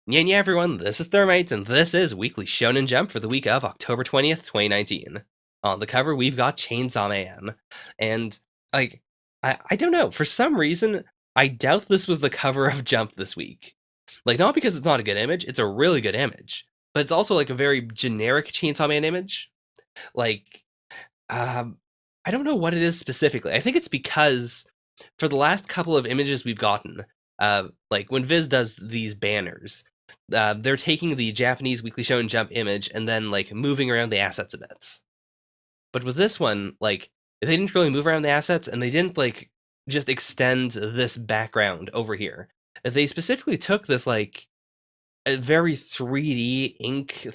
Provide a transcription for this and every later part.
Yeah, everyone, this is Thermite, and this is Weekly Shonen Jump for the week of October 20th, 2019. On the cover, we've got Chainsaw Man. And, like, I don't know, for some reason, I doubt this was the cover of Jump this week. Like, not because it's not a good image, it's a really good image, but it's also, like, a very generic Chainsaw Man image. Like, um, I don't know what it is specifically. I think it's because for the last couple of images we've gotten, like when Viz does these banners, they're taking the Japanese Weekly Shonen Jump image and then like moving around the assets a bit. But with this one, like they didn't really move around the assets and they didn't like just extend this background over here. They specifically took this like a very 3D ink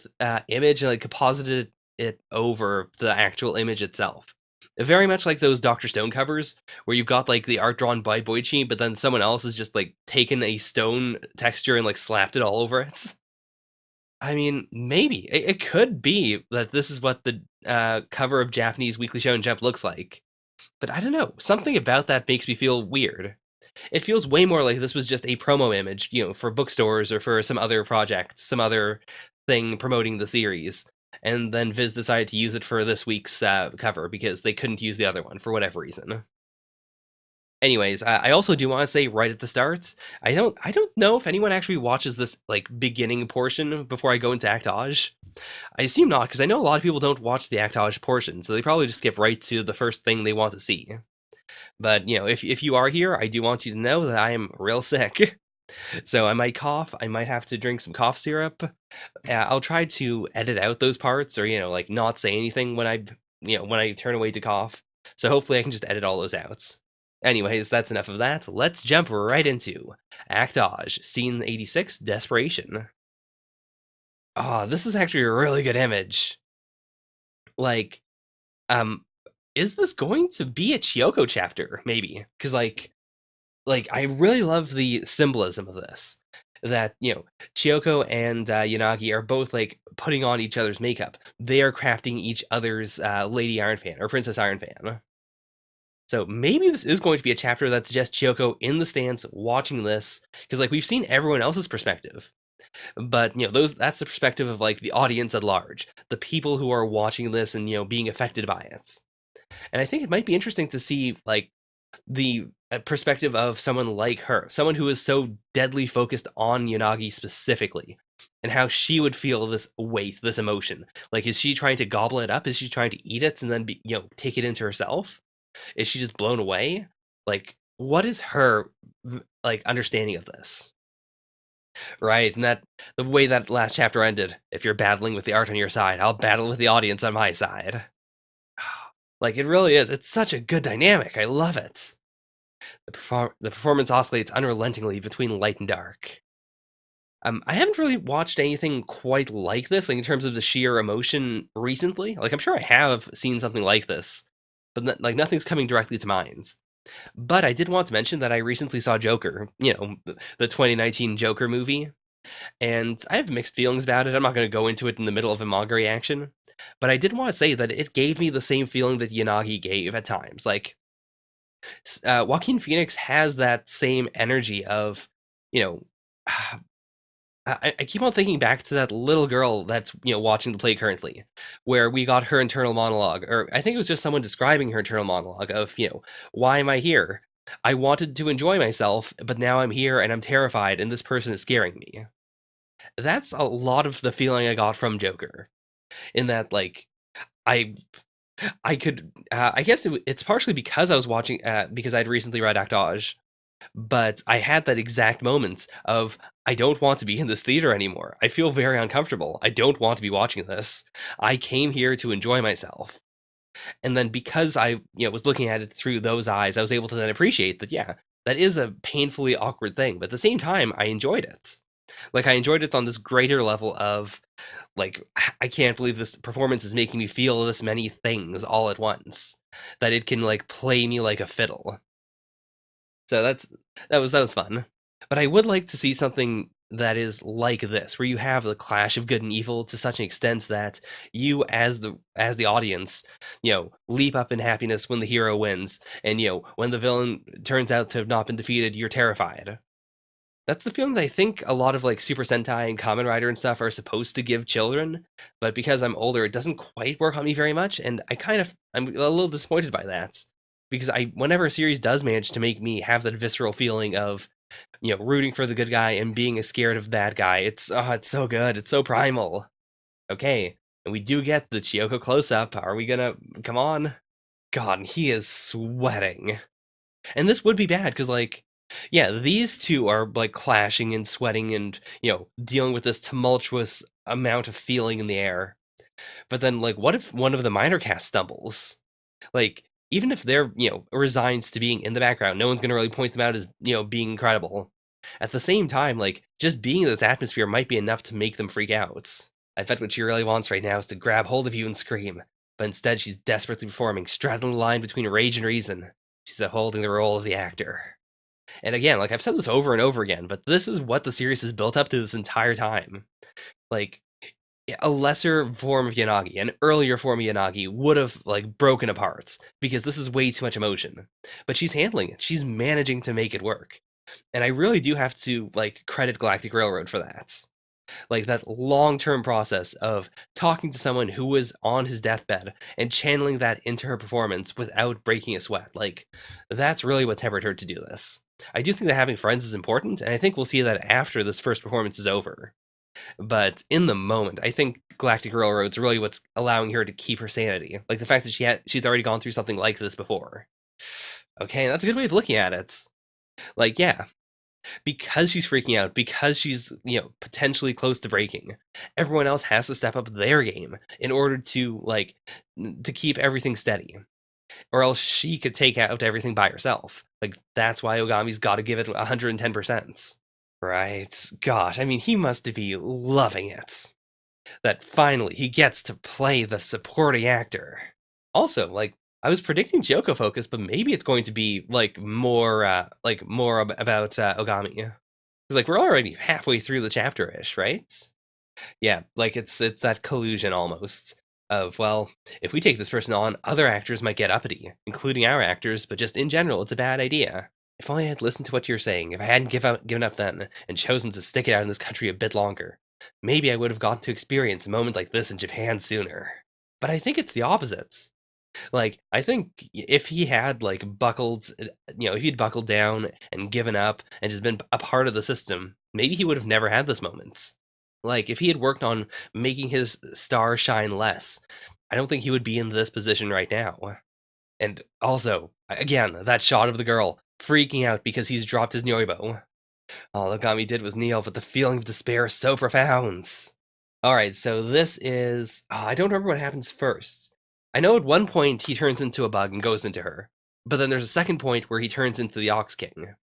image and like composited it over the actual image itself. Very much like those Dr. Stone covers where you've got like the art drawn by Boichi, but then someone else has just like taken a stone texture and like slapped it all over it. I mean, maybe it could be that this is what the cover of Japanese Weekly Shonen Jump looks like, but I don't know. Something about that makes me feel weird. It feels way more like this was just a promo image, for bookstores or for some other project, some other thing promoting the series. And then Viz decided to use it for this week's cover because they couldn't use the other one for whatever reason. Anyways, I also do want to say right at the start, I don't know if anyone actually watches this like beginning portion before I go into actage. I assume not, because I know a lot of people don't watch the actage portion, so they probably just skip right to the first thing they want to see. But if you are here, I do want you to know that I am real sick. So I might cough. I might have to drink some cough syrup. I'll try to edit out those parts, or like not say anything when I turn away to cough. So hopefully I can just edit all those out. Anyways, that's enough of that. Let's jump right into Actage, Scene 86, Desperation. Oh, this is actually a really good image. Like, um, is this going to be a Chiyoko chapter? Maybe, because like I really love the symbolism of this. That Chiyoko and Yanagi are both like putting on each other's makeup. They are crafting each other's Lady Iron Fan or Princess Iron Fan. So maybe this is going to be a chapter that's just Chiyoko in the stands watching this, because like we've seen everyone else's perspective, but that's the perspective of like the audience at large, the people who are watching this and being affected by it. And I think it might be interesting to see like the perspective of someone like her, someone who is so deadly focused on Yanagi specifically, and how she would feel this weight, this emotion. Like, is she trying to gobble it up? Is she trying to eat it and then take it into herself? Is she just blown away? Like, what is her like understanding of this? Right, and that the way that last chapter ended. If you're battling with the art on your side, I'll battle with the audience on my side. Like it really is. It's such a good dynamic. I love it. The performance oscillates unrelentingly between light and dark. I haven't really watched anything quite like this, like in terms of the sheer emotion recently. Like I'm sure I have seen something like this, but like nothing's coming directly to mind. But I did want to mention that I recently saw Joker, the 2019 Joker movie, and I have mixed feelings about it. I'm not going to go into it in the middle of a manga reaction, but I did want to say that it gave me the same feeling that Yanagi gave at times. Like Joaquin Phoenix has that same energy of, you know, I keep on thinking back to that little girl that's watching the play currently, where we got her internal monologue, or I think it was just someone describing her internal monologue of why am I here? I wanted to enjoy myself, but now I'm here and I'm terrified, and this person is scaring me. That's a lot of the feeling I got from Joker. In that, like, I I could I guess it's partially because I was watching because I'd recently read Actage, but I had that exact moment of I don't want to be in this theater anymore. I feel very uncomfortable. I don't want to be watching this. I came here to enjoy myself. And then because I, was looking at it through those eyes, I was able to then appreciate that that is a painfully awkward thing, but at the same time I enjoyed it. Like I enjoyed it on this greater level of like I can't believe this performance is making me feel this many things all at once. That it can like play me like a fiddle. So that was fun. But I would like to see something that is like this, where you have the clash of good and evil to such an extent that you as the audience, leap up in happiness when the hero wins, and when the villain turns out to have not been defeated, you're terrified. That's the feeling that I think a lot of like Super Sentai and Kamen Rider and stuff are supposed to give children, but because I'm older, it doesn't quite work on me very much, and I'm a little disappointed by that. Because whenever a series does manage to make me have that visceral feeling of, rooting for the good guy and being scared of the bad guy, it's so good, it's so primal. Okay, and we do get the Chiyoko close up. Are we gonna come on? God, he is sweating. And this would be bad because, like, yeah, these two are like clashing and sweating and, dealing with this tumultuous amount of feeling in the air. But then, like, what if one of the minor cast stumbles? Like, even if they're, resigns to being in the background, no one's going to really point them out as, being incredible. At the same time, like, just being in this atmosphere might be enough to make them freak out. I bet what she really wants right now is to grab hold of you and scream. But instead, she's desperately performing, straddling the line between rage and reason. She's holding the role of the actor. And again, like I've said this over and over again, but this is what the series has built up to this entire time. Like, a lesser form of Yanagi, an earlier form of Yanagi would have like broken apart because this is way too much emotion. But she's handling it. She's managing to make it work. And I really do have to like credit Galactic Railroad for that. Like that long-term process of talking to someone who was on his deathbed and channeling that into her performance without breaking a sweat. Like, that's really what tempered her to do this. I do think that having friends is important, and I think we'll see that after this first performance is over. But in the moment, I think Galactic Railroad's really what's allowing her to keep her sanity. Like the fact that she's already gone through something like this before. Okay, that's a good way of looking at it. Like, yeah, because she's freaking out, because she's, potentially close to breaking, everyone else has to step up their game in order to, like, to keep everything steady. Or else she could take out everything by herself. Like, that's why Ogami's got to give it 110%. Right. Gosh, I mean, he must be loving it. That finally he gets to play the supporting actor. Also, like, I was predicting Joko focus, but maybe it's going to be like more about Ogami. Because like we're already halfway through the chapter-ish, right? Yeah, like it's that collusion almost of, well, if we take this person on, other actors might get uppity, including our actors, but just in general, it's a bad idea. If only I had listened to what you're saying, if I hadn't given up then, and chosen to stick it out in this country a bit longer, maybe I would have gotten to experience a moment like this in Japan sooner. But I think it's the opposite. Like, I think if he had, like, if he'd buckled down and given up and just been a part of the system, maybe he would have never had this moment. Like, if he had worked on making his star shine less, I don't think he would be in this position right now. And also, again, that shot of the girl freaking out because he's dropped his Nyoibo. All Ogami did was kneel, but the feeling of despair is so profound. Alright, so this is... I don't remember what happens first. I know at one point he turns into a bug and goes into her. But then there's a second point where he turns into the Ox King.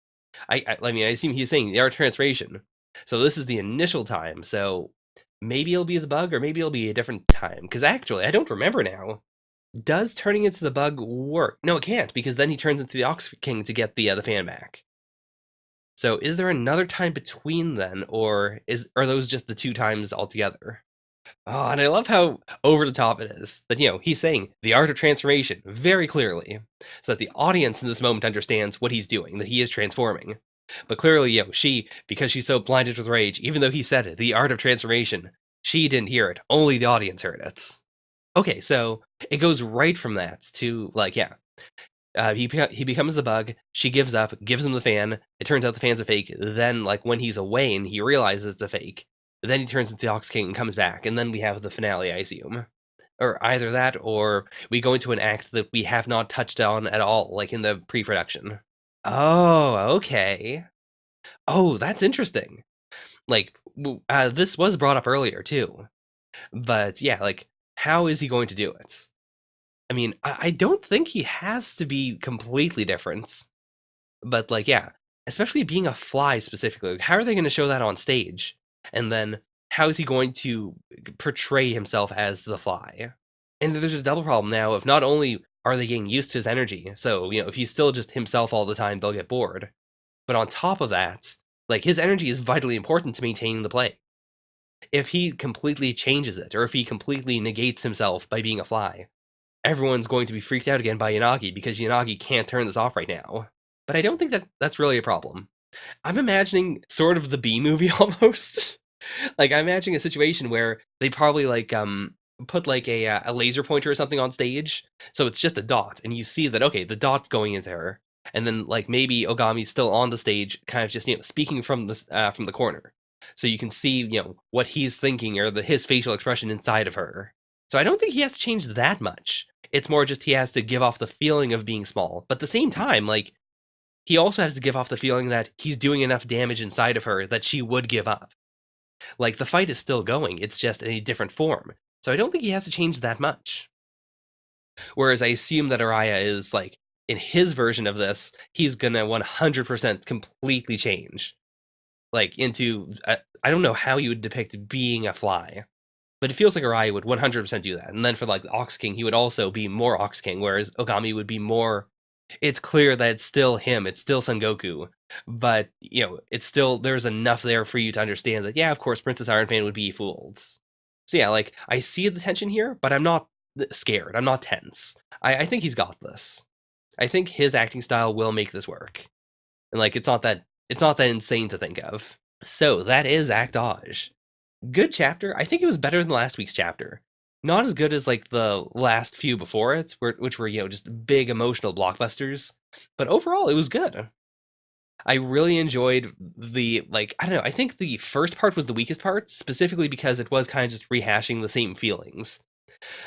I mean, I assume he's saying the art transformation. So this is the initial time, so maybe it'll be the bug or maybe it'll be a different time. Because actually, I don't remember now. Does turning into the bug work? No, it can't, because then he turns into the Ox King to get the fan back. So is there another time between then, or are those just the two times altogether? Oh, and I love how over the top it is. That, he's saying the art of transformation very clearly, so that the audience in this moment understands what he's doing, that he is transforming. But clearly, she, because she's so blinded with rage, even though he said it, the art of transformation, she didn't hear it. Only the audience heard it. Okay, so it goes right from that to, like, yeah. He becomes the bug, she gives up, gives him the fan, it turns out the fan's a fake, then, like, when he's away and he realizes it's a fake, then he turns into the Ox King and comes back, and then we have the finale, I assume. Or either that, or we go into an act that we have not touched on at all, like in the pre-production. Oh, okay. Oh, that's interesting. Like, this was brought up earlier, too. But, yeah, like, how is he going to do it? I mean, I don't think he has to be completely different. But, like, yeah, especially being a fly specifically, like, how are they going to show that on stage? And then, how is he going to portray himself as the fly? And there's a double problem now of not only are they getting used to his energy, so, if he's still just himself all the time, they'll get bored. But on top of that, like, his energy is vitally important to maintaining the play. If he completely changes it, or if he completely negates himself by being a fly, everyone's going to be freaked out again by Yanagi because Yanagi can't turn this off right now. But I don't think that's really a problem. I'm imagining sort of the B movie almost. Like I'm imagining a situation where they probably like put like a laser pointer or something on stage, so it's just a dot, and you see that okay, the dot's going into her, and then like maybe Ogami's still on the stage, kind of just speaking from the corner, so you can see what he's thinking or his facial expression inside of her. So I don't think he has to change that much. It's more just he has to give off the feeling of being small, but at the same time, like he also has to give off the feeling that he's doing enough damage inside of her that she would give up. Like the fight is still going, it's just in a different form. So I don't think he has to change that much. Whereas I assume that Araya is like in his version of this, he's gonna 100% completely change. Like into I don't know how you would depict being a fly, but it feels like Araya would 100% do that. And then for like the Ox King, he would also be more Ox King, whereas Ogami would be more. It's clear that it's still him, it's still Son Goku, but it's still there's enough there for you to understand that yeah, of course, Princess Iron Fan would be fooled. So yeah, like I see the tension here, but I'm not scared. I'm not tense. I think he's got this. I think his acting style will make this work, and like it's not that insane to think of. So that is Actage. Good chapter. I think it was better than last week's chapter. Not as good as like the last few before it, which were just big emotional blockbusters. But overall, it was good. I really enjoyed the like I don't know. I think the first part was the weakest part, specifically because it was kind of just rehashing the same feelings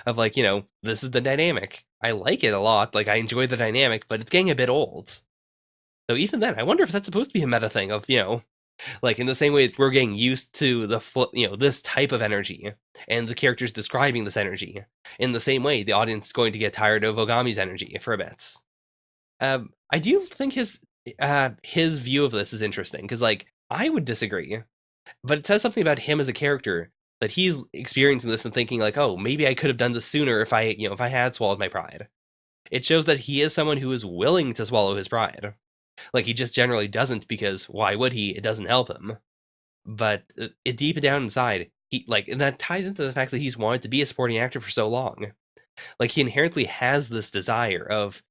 of like this is the dynamic. I like it a lot. Like I enjoy the dynamic, but it's getting a bit old. So even then, I wonder if that's supposed to be a meta thing of like in the same way we're getting used to this type of energy and the characters describing this energy. In the same way, the audience is going to get tired of Ogami's energy for a bit. I do think his view of this is interesting because like I would disagree, but it says something about him as a character that he's experiencing this and thinking like, oh, maybe I could have done this sooner if I had swallowed my pride. It shows that he is someone who is willing to swallow his pride. Like he just generally doesn't because why would he? It doesn't help him. But it deep down inside, he like, and that ties into the fact that he's wanted to be a supporting actor for so long. Like he inherently has this desire of,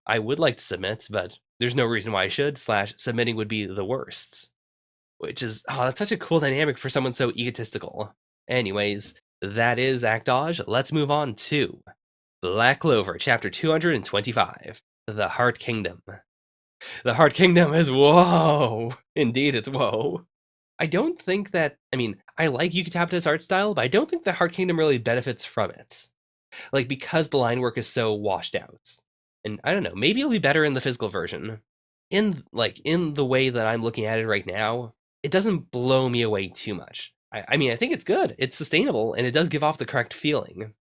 I would like to submit, but there's no reason why I should. Slash, submitting would be the worst. Which is, that's such a cool dynamic for someone so egotistical. Anyways, that is Actage. Let's move on to Black Clover, chapter 225, The Heart Kingdom. The Heart Kingdom is whoa. Indeed, it's whoa. I don't think that. I mean, I like Yuki Tabata's art style, but I don't think the Heart Kingdom really benefits from it. Like because the line work is so washed out, and I don't know. Maybe it'll be better in the physical version. In the way that I'm looking at it right now, it doesn't blow me away too much. I mean, I think it's good. It's sustainable, and it does give off the correct feeling.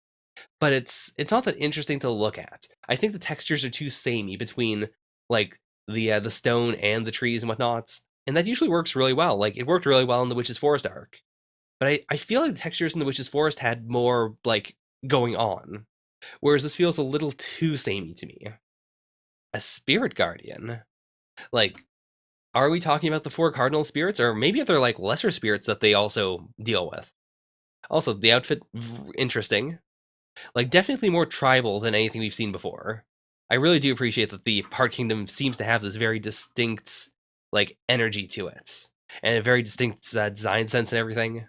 But it's not that interesting to look at. I think the textures are too samey between like the stone and the trees and whatnot, and that usually works really well. Like it worked really well in the Witch's Forest arc, but I feel like the textures in the Witch's Forest had more like going on, whereas this feels a little too samey to me. A spirit guardian, like are we talking about the four cardinal spirits, or maybe if they're like lesser spirits that they also deal with? Also, the outfit interesting. Like definitely more tribal than anything we've seen before. I really do appreciate that the Heart Kingdom seems to have this very distinct like energy to it and a very distinct design sense and everything.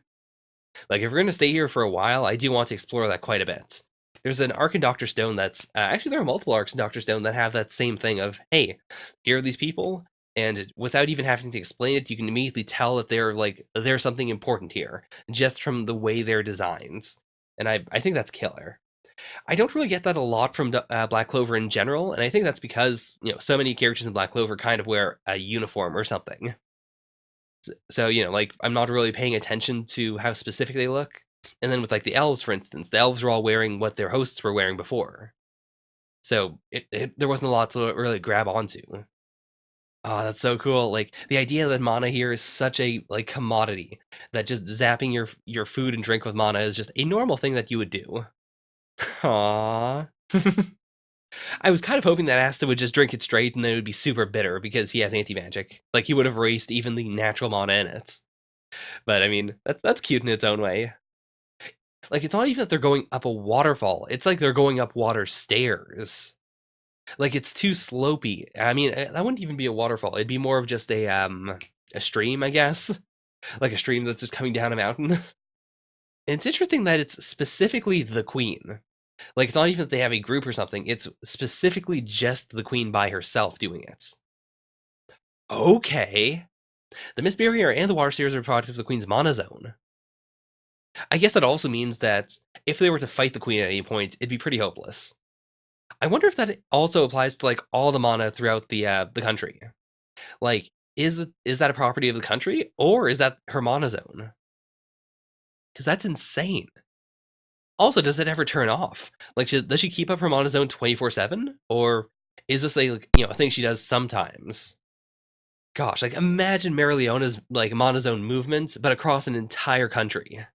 Like if we're going to stay here for a while, I do want to explore that quite a bit. There's an arc in Doctor Stone that's actually there are multiple arcs in Doctor Stone that have that same thing of hey, here are these people, and without even having to explain it, you can immediately tell that there's something important here just from the way they're designed, and I think that's killer. I don't really get that a lot from Black Clover in general, and I think that's because so many characters in Black Clover kind of wear a uniform or something. So like I'm not really paying attention to how specific they look. And then with like the elves, for instance, the elves are all wearing what their hosts were wearing before, so there wasn't a lot to really grab onto. Oh, that's so cool! Like the idea that mana here is such a like commodity that just zapping your food and drink with mana is just a normal thing that you would do. Aww. I was kind of hoping that Asta would just drink it straight and then it would be super bitter because he has anti-magic. Like he would have erased even the natural mana in it. But I mean, that's cute in its own way. Like it's not even that they're going up a waterfall. It's like they're going up water stairs. Like it's too slopey. I mean, that wouldn't even be a waterfall. It'd be more of just a stream, I guess, like a stream that's just coming down a mountain. And it's interesting that it's specifically the queen. Like it's not even that they have a group or something. It's specifically just the queen by herself doing it. Okay. The Mist Barrier and the Water Spheres are a product of the queen's mana zone. I guess that also means that if they were to fight the queen at any point, it'd be pretty hopeless. I wonder if that also applies to like all the mana throughout the country. Like, is that a property of the country, or is that her mana zone? Because that's insane. Also, does it ever turn off? Like, does she keep up her mana zone 24/7, or is this a thing she does sometimes? Gosh, like imagine Marleona's like mana zone movement, but across an entire country.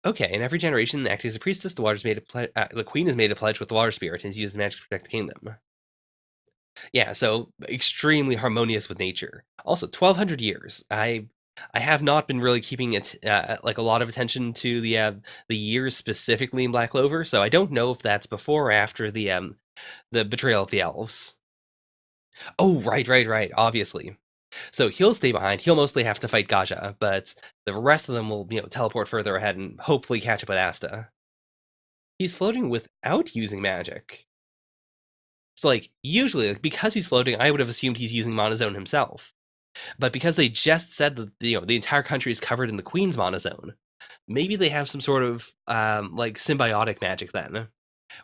Okay, in every generation, acting as a priestess, the queen is made a pledge with the water spirit and is used as magic to protect the kingdom. Yeah, so extremely harmonious with nature. Also, 1,200 years. I have not been really keeping it like a lot of attention to the years specifically in Black Clover, so I don't know if that's before or after the betrayal of the elves. Oh, right, obviously. So he'll stay behind. He'll mostly have to fight Gaja, but the rest of them will teleport further ahead and hopefully catch up with Asta. He's floating without using magic. So like usually, like, because he's floating, I would have assumed he's using Mana Zone himself. But because they just said that the entire country is covered in the Queen's Mana Zone, maybe they have some sort of like symbiotic magic then,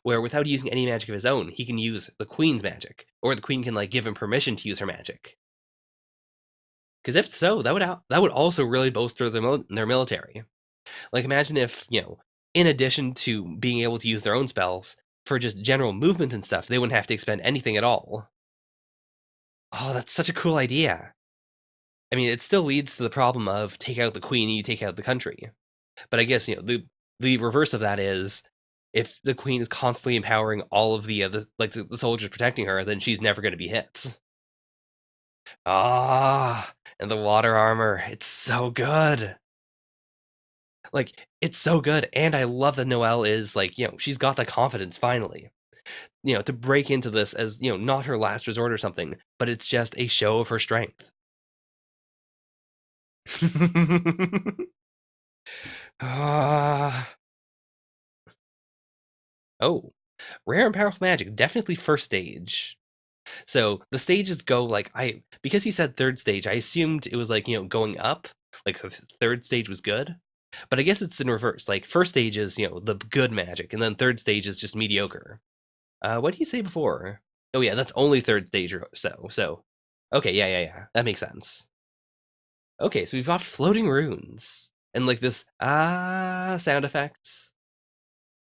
where without using any magic of his own, he can use the Queen's magic, or the Queen can like give him permission to use her magic. Because if so, that would also really bolster their military. Like imagine if in addition to being able to use their own spells for just general movement and stuff, they wouldn't have to expend anything at all. Oh, that's such a cool idea. I mean, it still leads to the problem of take out the queen and you take out the country. But I guess the reverse of that is if the queen is constantly empowering all of the soldiers protecting her, then she's never going to be hit. Ah, and the water armor, it's so good. Like it's so good, and I love that Noelle is like she's got that confidence finally. To break into this as not her last resort or something, but it's just a show of her strength. Ah. Oh, rare and powerful magic, definitely first stage. So the stages go like because he said third stage, I assumed it was like going up. Like so third stage was good, but I guess it's in reverse. Like first stage is the good magic, and then third stage is just mediocre. What did he say before? Oh yeah, that's only third stage. So okay, yeah, that makes sense. Okay, so we've got floating runes and like this sound effects.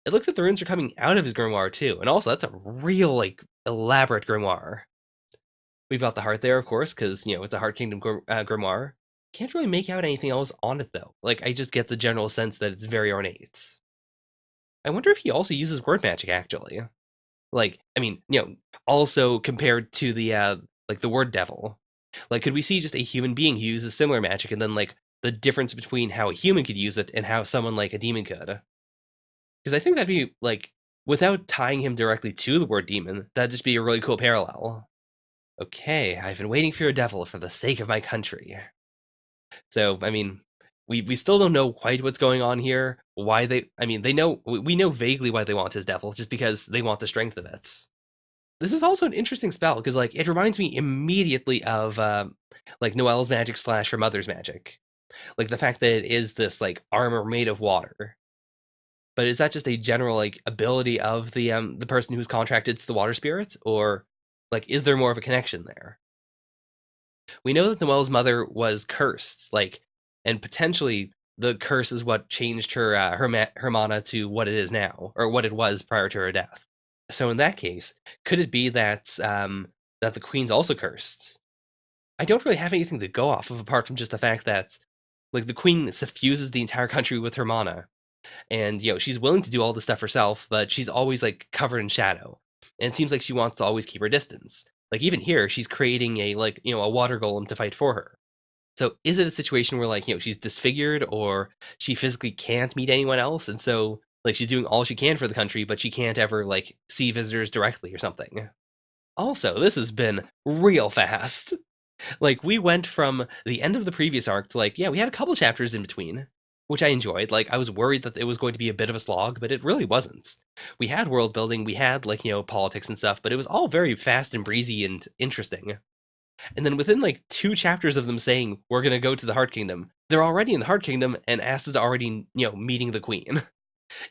It looks like the runes are coming out of his grimoire too, and also that's a real like elaborate grimoire. We've got the heart there, of course, because it's a Heart Kingdom grimoire. Can't really make out anything else on it though. Like I just get the general sense that it's very ornate. I wonder if he also uses word magic actually. Like I mean, also compared to the like the word devil. Like could we see just a human being who uses similar magic, and then like the difference between how a human could use it and how someone like a demon could? Because I think that'd be like, without tying him directly to the word demon, that'd just be a really cool parallel. Okay, I've been waiting for your devil for the sake of my country. So, I mean, we still don't know quite what's going on here. Why I mean, we know vaguely why they want his devil, just because they want the strength of it. This is also an interesting spell because, like, it reminds me immediately of like Noelle's magic / her mother's magic, like the fact that it is this like armor made of water. But is that just a general like ability of the person who's contracted to the water spirits, or like is there more of a connection there? We know that Noelle's mother was cursed, like, and potentially the curse is what changed her mana to what it is now, or what it was prior to her death. So in that case, could it be that that the queen's also cursed? I don't really have anything to go off of apart from just the fact that like the queen suffuses the entire country with her mana, and she's willing to do all this stuff herself, but she's always like covered in shadow, and it seems like she wants to always keep her distance. Like even here she's creating a like a water golem to fight for her. So is it a situation where like she's disfigured, or she physically can't meet anyone else, and so Like she's doing all she can for the country, but she can't ever like see visitors directly or something. Also, this has been real fast. Like we went from the end of the previous arc to like, yeah, we had a couple chapters in between, which I enjoyed. Like I was worried that it was going to be a bit of a slog, but it really wasn't. We had world building, we had like, politics and stuff, but it was all very fast and breezy and interesting. And then within like 2 chapters of them saying we're gonna go to the Heart Kingdom, they're already in the Heart Kingdom and Ass is already, meeting the Queen.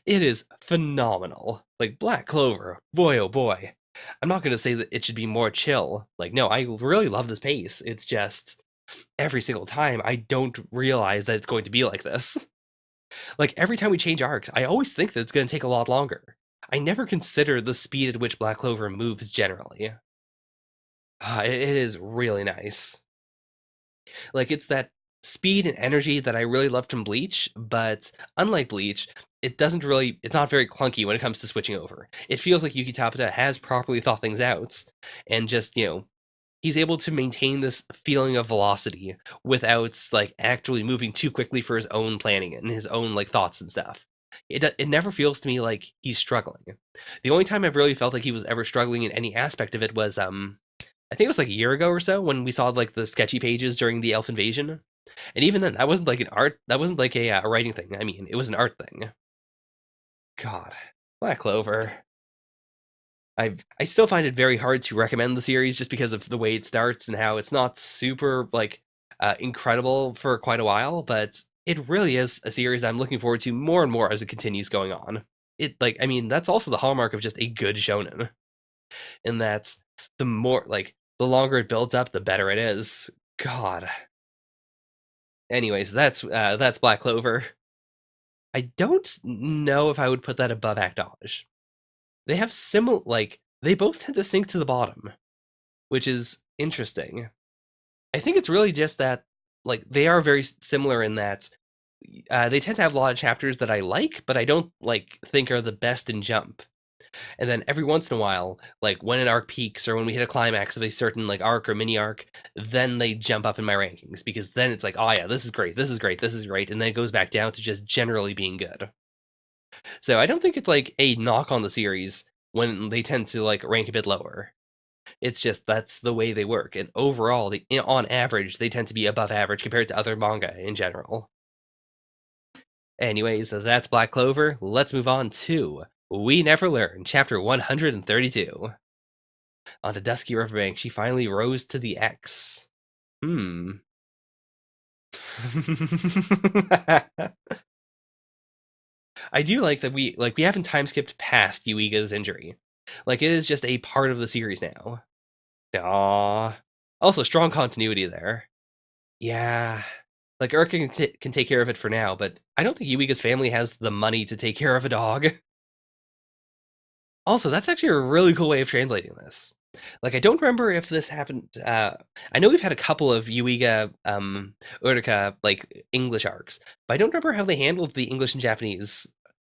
It is phenomenal. Like Black Clover, boy oh boy. I'm not gonna say that it should be more chill. Like, no, I really love this pace. It's just every single time I don't realize that it's going to be like this. Like every time we change arcs, I always think that it's gonna take a lot longer. I never consider the speed at which Black Clover moves generally. It is really nice. Like it's that speed and energy that I really loved from Bleach, but unlike Bleach, it's not very clunky when it comes to switching over. It feels like Yuki Tabata has properly thought things out and just, he's able to maintain this feeling of velocity without like actually moving too quickly for his own planning and his own like thoughts and stuff. It never feels to me like he's struggling. The only time I've really felt like he was ever struggling in any aspect of it was I think it was like a year ago or so when we saw like the sketchy pages during the Elf Invasion, and even then, that wasn't like an art. That wasn't like a writing thing. I mean, it was an art thing. God, Black Clover. I still find it very hard to recommend the series just because of the way it starts and how it's not super like incredible for quite a while, but it really is a series I'm looking forward to more and more as it continues going on. It like I mean that's also the hallmark of just a good shonen, in that the longer it builds up, the better it is. God. Anyways, that's Black Clover. I don't know if I would put that above Actage. They have similar they both tend to sink to the bottom, which is interesting. I think it's really just that like they are very similar in that they tend to have a lot of chapters that I like, but I don't like think are the best in Jump. And then every once in a while, like when an arc peaks or when we hit a climax of a certain like arc or mini arc, then they jump up in my rankings because then it's like, oh yeah, this is great, this is great, this is great, and then it goes back down to just generally being good. So I don't think it's like a knock on the series when they tend to like rank a bit lower. It's just that's the way they work, and overall, on average, they tend to be above average compared to other manga in general. Anyways, that's Black Clover. Let's move on to We Never Learn, chapter 132. On a dusky riverbank, she finally rose to the X. I do like that we haven't time skipped past Yuiga's injury. Like it is just a part of the series now. Aww. Also, strong continuity there. Yeah. Like Urka can take care of it for now, but I don't think Yuiga's family has the money to take care of a dog. Also, that's actually a really cool way of translating this. Like, I don't remember if this happened. I know we've had a couple of Yuiga, Urika, like English arcs, but I don't remember how they handled the English and Japanese.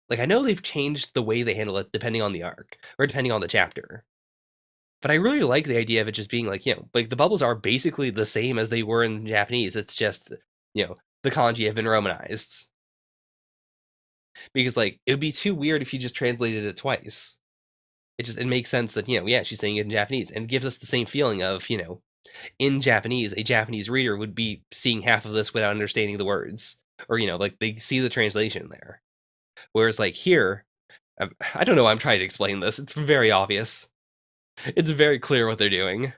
Like, I know they've changed the way they handle it depending on the arc or depending on the chapter. But I really like the idea of it just being like, like the bubbles are basically the same as they were in Japanese. It's just, the kanji have been romanized. Because like it would be too weird if you just translated it twice. It makes sense that yeah, she's saying it in Japanese and it gives us the same feeling of in Japanese, a Japanese reader would be seeing half of this without understanding the words, or like they see the translation there. Whereas like here, I don't know why I'm trying to explain this. It's very obvious. It's very clear what they're doing.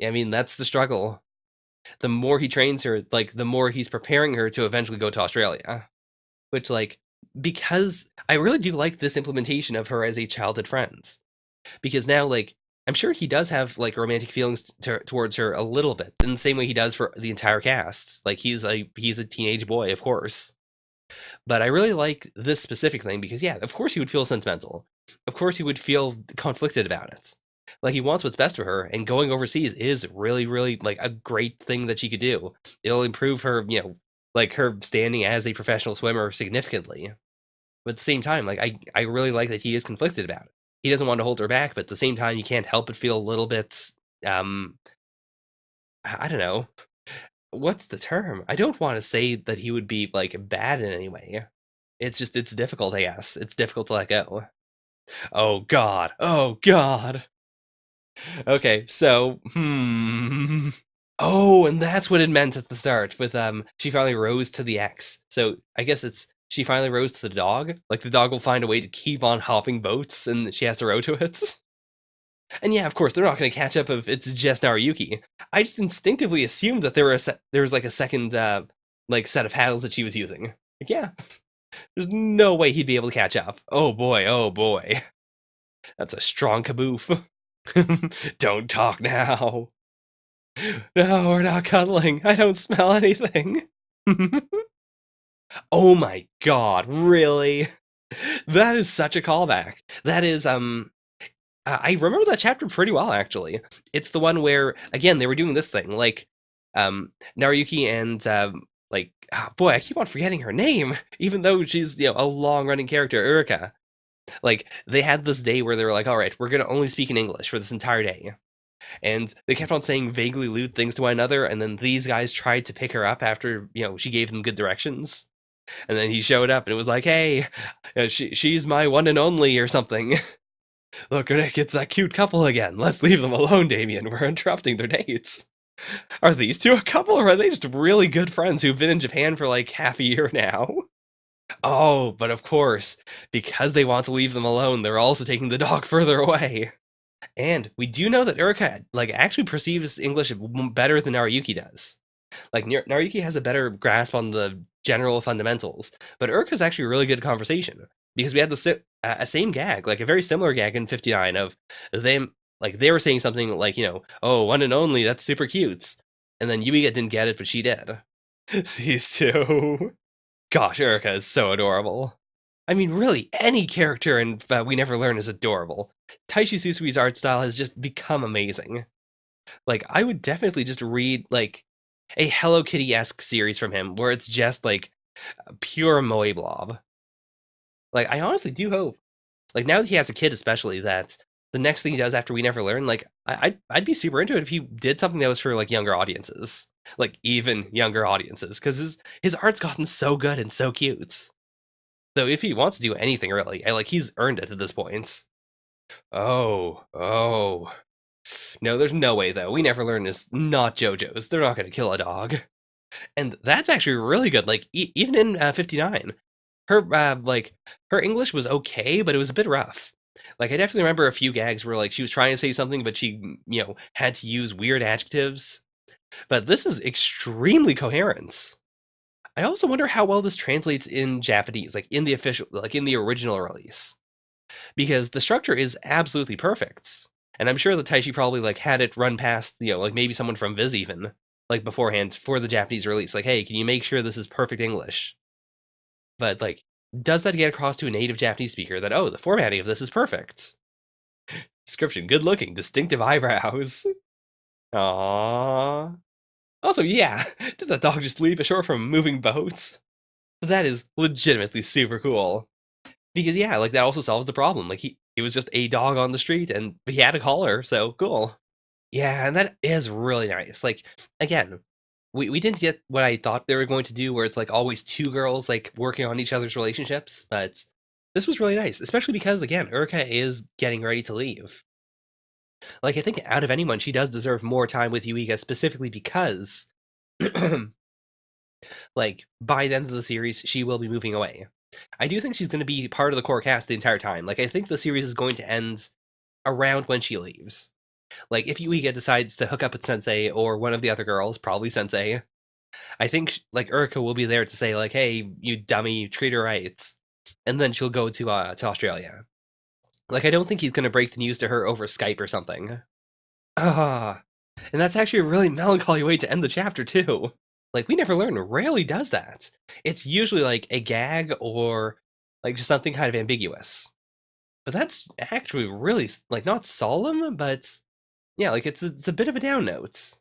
I mean, that's the struggle. The more he trains her, like the more he's preparing her to eventually go to Australia. Which like because I really do like this implementation of her as a childhood friend. Because now like I'm sure he does have like romantic feelings towards her a little bit in the same way he does for the entire cast. Like he's a teenage boy, of course. But I really like this specific thing because yeah, of course he would feel sentimental. Of course he would feel conflicted about it. Like he wants what's best for her, and going overseas is really, really like a great thing that she could do. It'll improve her, like her standing as a professional swimmer significantly. But at the same time, like I really like that he is conflicted about it. He doesn't want to hold her back, but at the same time, you can't help but feel a little bit, um, I don't know, what's the term? I don't want to say that he would be like bad in any way. It's just, it's difficult, I guess. It's difficult to let go. Oh god. Oh god. Okay, so, Oh, and that's what it meant at the start with she finally rose to the X. So I guess it's she finally rose to the dog. Like the dog will find a way to keep on hopping boats and she has to row to it. And yeah, of course, they're not going to catch up if it's just Naruyuki. I just instinctively assumed that there was like a second like set of paddles that she was using. Like, yeah, there's no way he'd be able to catch up. Oh boy, oh boy. That's a strong kaboof. Don't talk now. No, we're not cuddling. I don't smell anything. Oh my god, really? That is such a callback. That is I remember that chapter pretty well, actually. It's the one where, again, they were doing this thing, like, Naruyuki and, like, boy, I keep on forgetting her name, even though she's, a long-running character, Urika. Like, they had this day where they were like, all right, we're gonna only speak in English for this entire day. And they kept on saying vaguely lewd things to one another, and then these guys tried to pick her up after, she gave them good directions. And then he showed up and it was like, hey, she's my one and only or something. Look, Rick, it's that cute couple again. Let's leave them alone, Damien. We're interrupting their dates. Are these two a couple, or are they just really good friends who've been in Japan for like half a year now? Oh, but of course, because they want to leave them alone, they're also taking the dog further away. And we do know that Urika like actually perceives English better than Naruyuki does. Like Naruyuki has a better grasp on the general fundamentals, but Urika's actually a really good conversation because we had the same gag, like a very similar gag in 59 of them, like they were saying something like, oh, one and only, that's super cute, and then Yuiga didn't get it, but she did. These two, gosh, Urika is so adorable. I mean, really, any character in We Never Learn is adorable. Taishi Susui's art style has just become amazing. Like, I would definitely just read, like, a Hello Kitty-esque series from him where it's just, like, pure moe blob. Like, I honestly do hope, like, now that he has a kid especially, that the next thing he does after We Never Learn, like, I'd be super into it if he did something that was for, like, younger audiences. Like, even younger audiences, because his art's gotten so good and so cute. So if he wants to do anything, really, he's earned it at this point. Oh. No, there's no way, though. We Never Learn is not JoJo's. They're not going to kill a dog. And that's actually really good. Like, even in 59, her, her English was okay, but it was a bit rough. Like, I definitely remember a few gags where, like, she was trying to say something, but she, had to use weird adjectives. But this is extremely coherent. I also wonder how well this translates in Japanese, like, in the official, like, in the original release. Because the structure is absolutely perfect. And I'm sure that Taishi probably like had it run past, like maybe someone from Viz even, like beforehand for the Japanese release. Like, hey, can you make sure this is perfect English? But like, does that get across to a native Japanese speaker that, oh, the formatting of this is perfect? Description: good looking, distinctive eyebrows. Aww. Also, yeah, did that dog just leap ashore from moving boats? That is legitimately super cool. Because yeah, like that also solves the problem. Like he was just a dog on the street and he had a collar, so cool. Yeah, and that is really nice. Like again, we didn't get what I thought they were going to do, where it's like always two girls like working on each other's relationships, but this was really nice, especially because again, Urika is getting ready to leave. Like I think out of anyone, she does deserve more time with Yuiga, specifically because like by the end of the series, she will be moving away. I do think she's going to be part of the core cast the entire time. Like I think the series is going to end around when she leaves. Like if Yuiga decides to hook up with Sensei or one of the other girls, probably Sensei, I think like Urika will be there to say like, "Hey, you dummy, treat her right," and then she'll go to Australia. Like I don't think he's going to break the news to her over Skype or something. Ah, and that's actually a really melancholy way to end the chapter too. Like We Never Learn rarely does that. It's usually like a gag or like just something kind of ambiguous. But that's actually really like not solemn, but yeah, like it's a bit of a down note.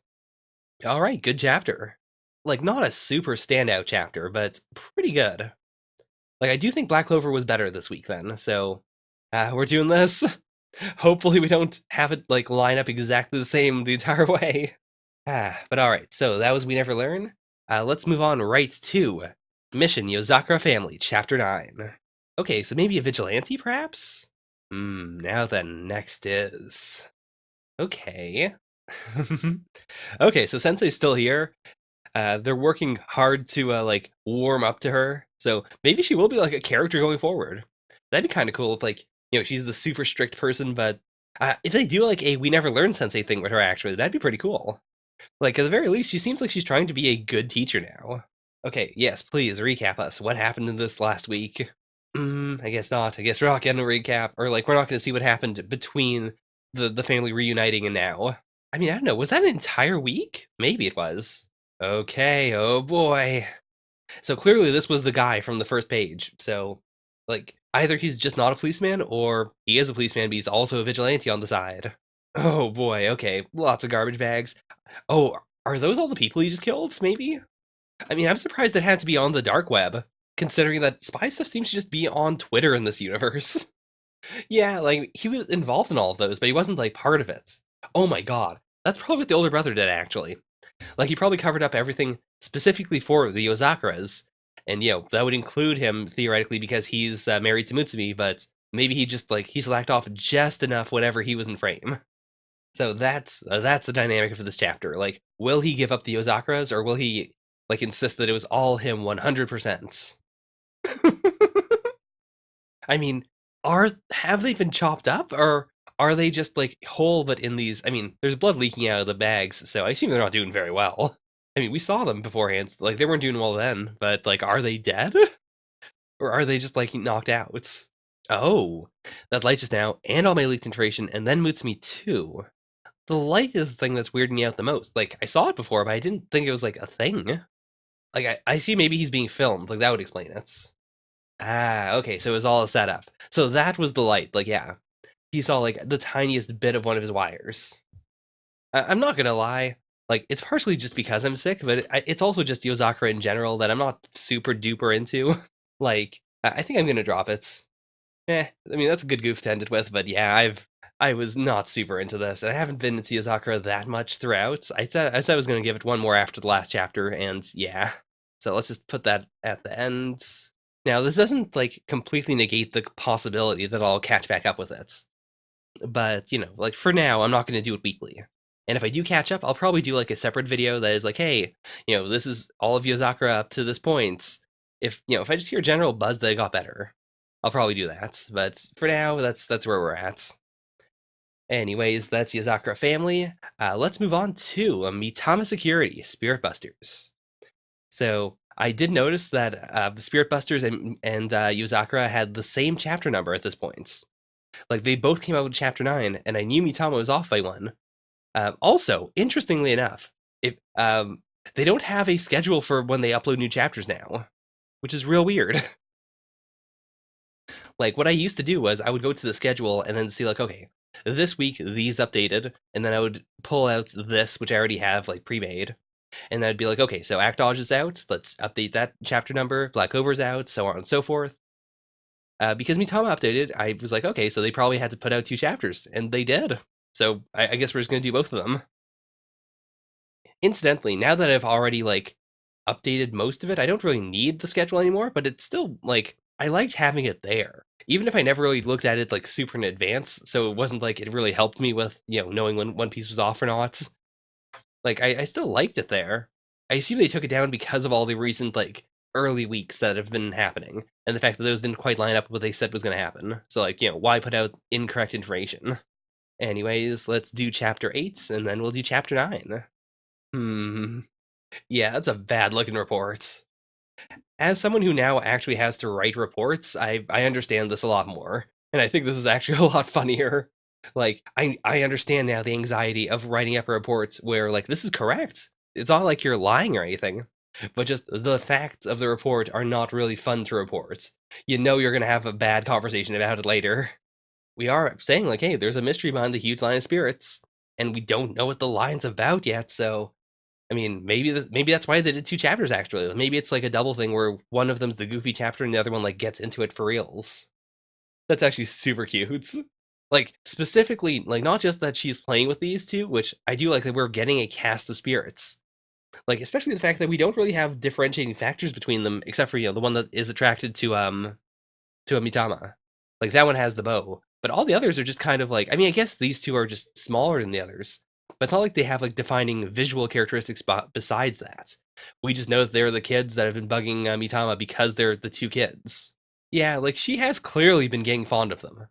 All right, good chapter. Like not a super standout chapter, but pretty good. Like I do think Black Clover was better this week then. So we're doing this. Hopefully we don't have it like line up exactly the same the entire way. But all right, so that was We Never Learn. Let's move on right to Mission Yozakura Family, Chapter 9. Okay, so maybe a vigilante, perhaps? Now then, next is... Okay. Okay, so Sensei's still here. They're working hard to, like, warm up to her. So maybe she will be, like, a character going forward. That'd be kind of cool if, like, she's the super strict person, but if they do, like, a We Never Learned Sensei thing with her, actually, that'd be pretty cool. Like, at the very least, she seems like she's trying to be a good teacher now. Okay, yes, please recap us. What happened in this last week? I guess not. I guess we're not getting a recap, or like we're not going to see what happened between the family reuniting and now. I mean, I don't know. Was that an entire week? Maybe it was. Okay. Oh boy. So clearly, this was the guy from the first page. So, like, either he's just not a policeman, or he is a policeman, but he's also a vigilante on the side. Oh boy. Okay. Lots of garbage bags. Oh, are those all the people he just killed? Maybe. I mean, I'm surprised it had to be on the dark web, considering that spy stuff seems to just be on Twitter in this universe. Yeah, like, he was involved in all of those, but he wasn't, like, part of it. Oh my god. That's probably what the older brother did, actually. Like, he probably covered up everything specifically for the Yozakuras. And, that would include him, theoretically, because he's married to Mutsumi, but maybe he just, like, he slacked off just enough whenever he was in frame. So that's the dynamic of this chapter. Like, will he give up the Yozakuras, or will he, like, insist that it was all him 100%? I mean, have they been chopped up, or are they just, like, whole but in these? I mean, there's blood leaking out of the bags, so I assume they're not doing very well. I mean, we saw them beforehand, like, they weren't doing well then, but, like, are they dead? Or are they just, like, knocked out? Oh, that light just now, and all my leaked information, and then Mutsumi too. The light is the thing that's weirding me out the most. Like, I saw it before, but I didn't think it was, like, a thing. Like, I see maybe he's being filmed. Like, that would explain it. Ah, okay, so it was all a setup. So that was the light. Like, yeah. He saw, like, the tiniest bit of one of his wires. I'm not gonna lie. Like, it's partially just because I'm sick, but it's also just Yozakura in general that I'm not super duper into. Like, I think I'm gonna drop it. I mean, that's a good goof to end it with, but yeah, I was not super into this, and I haven't been into Yozakura that much throughout. I said I was going to give it one more after the last chapter, and yeah. So let's just put that at the end. Now, this doesn't, like, completely negate the possibility that I'll catch back up with it. But, like, for now, I'm not going to do it weekly. And if I do catch up, I'll probably do, like, a separate video that is like, hey, this is all of Yozakura up to this point. If I just hear general buzz that it got better, I'll probably do that. But for now, that's where we're at. Anyways, that's Yozakura Family. Let's move on to Mitama Security, Spirit Busters. So I did notice that Spirit Busters and Yozakura had the same chapter number at this point. Like, they both came out with chapter 9, and I knew Mitama was off by one. Also, interestingly enough, if they don't have a schedule for when they upload new chapters now, which is real weird. Like, what I used to do was I would go to the schedule and then see, like, okay, this week these updated, and then I would pull out this, which I already have, like, pre-made, and I'd be like, okay, so Act Dodge is out, let's update that chapter number, Black Clover's out, so on and so forth. Because Mitama updated, I was like, okay, so they probably had to put out 2 chapters, and they did. So I guess we're just going to do both of them. Incidentally, now that I've already, like, updated most of it, I don't really need the schedule anymore, but it's still, like, I liked having it there. Even if I never really looked at it, like, super in advance, so it wasn't like it really helped me with, knowing when One Piece was off or not. Like, I still liked it there. I assume they took it down because of all the recent, like, early weeks that have been happening, and the fact that those didn't quite line up with what they said was going to happen. So, like, why put out incorrect information? Anyways, let's do chapter 8, and then we'll do chapter 9. Yeah, that's a bad-looking report. As someone who now actually has to write reports, I understand this a lot more, and I think this is actually a lot funnier. Like, I understand now the anxiety of writing up reports where, like, this is correct. It's not like you're lying or anything, but just the facts of the report are not really fun to report. You're gonna have a bad conversation about it later. We are saying, like, hey, there's a mystery behind the huge line of spirits, and we don't know what the line's about yet, so I mean, maybe that's why they did 2 chapters, actually. Maybe it's like a double thing where one of them's the goofy chapter and the other one, like, gets into it for reals. That's actually super cute. Like, specifically, like, not just that she's playing with these two, which I do like that we're getting a cast of spirits, Like, especially the fact that we don't really have differentiating factors between them, except for, the one that is attracted to a Mitama. Like, that one has the bow. But all the others are just kind of like, I mean, I guess these two are just smaller than the others. But it's not like they have like defining visual characteristics besides that. We just know that they're the kids that have been bugging Mitama because they're the two kids. Yeah, like she has clearly been getting fond of them.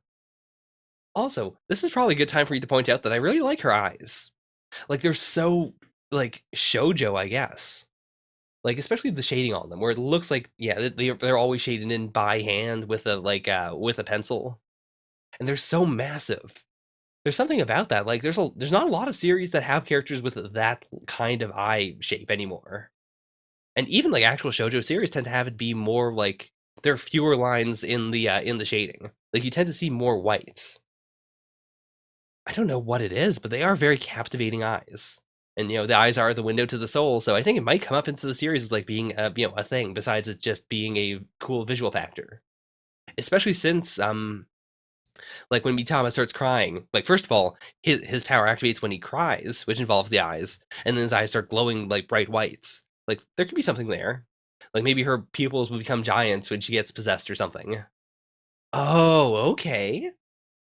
Also, this is probably a good time for you to point out that I really like her eyes. Like they're so like shoujo, I guess. Like especially the shading on them, where it looks like they're always shaded in by hand with a pencil, and they're so massive. There's something about that. Like there's not a lot of series that have characters with that kind of eye shape anymore. And even like actual shoujo series tend to have it be more like there are fewer lines in the shading. Like you tend to see more whites. I don't know what it is, but they are very captivating eyes. And the eyes are the window to the soul, so I think it might come up into the series as like being a thing besides it just being a cool visual factor. Especially since like when Mitama starts crying, like first of all, his power activates when he cries, which involves the eyes, and then his eyes start glowing like bright whites. Like there could be something there. Like maybe her pupils will become giants when she gets possessed or something. Oh, okay.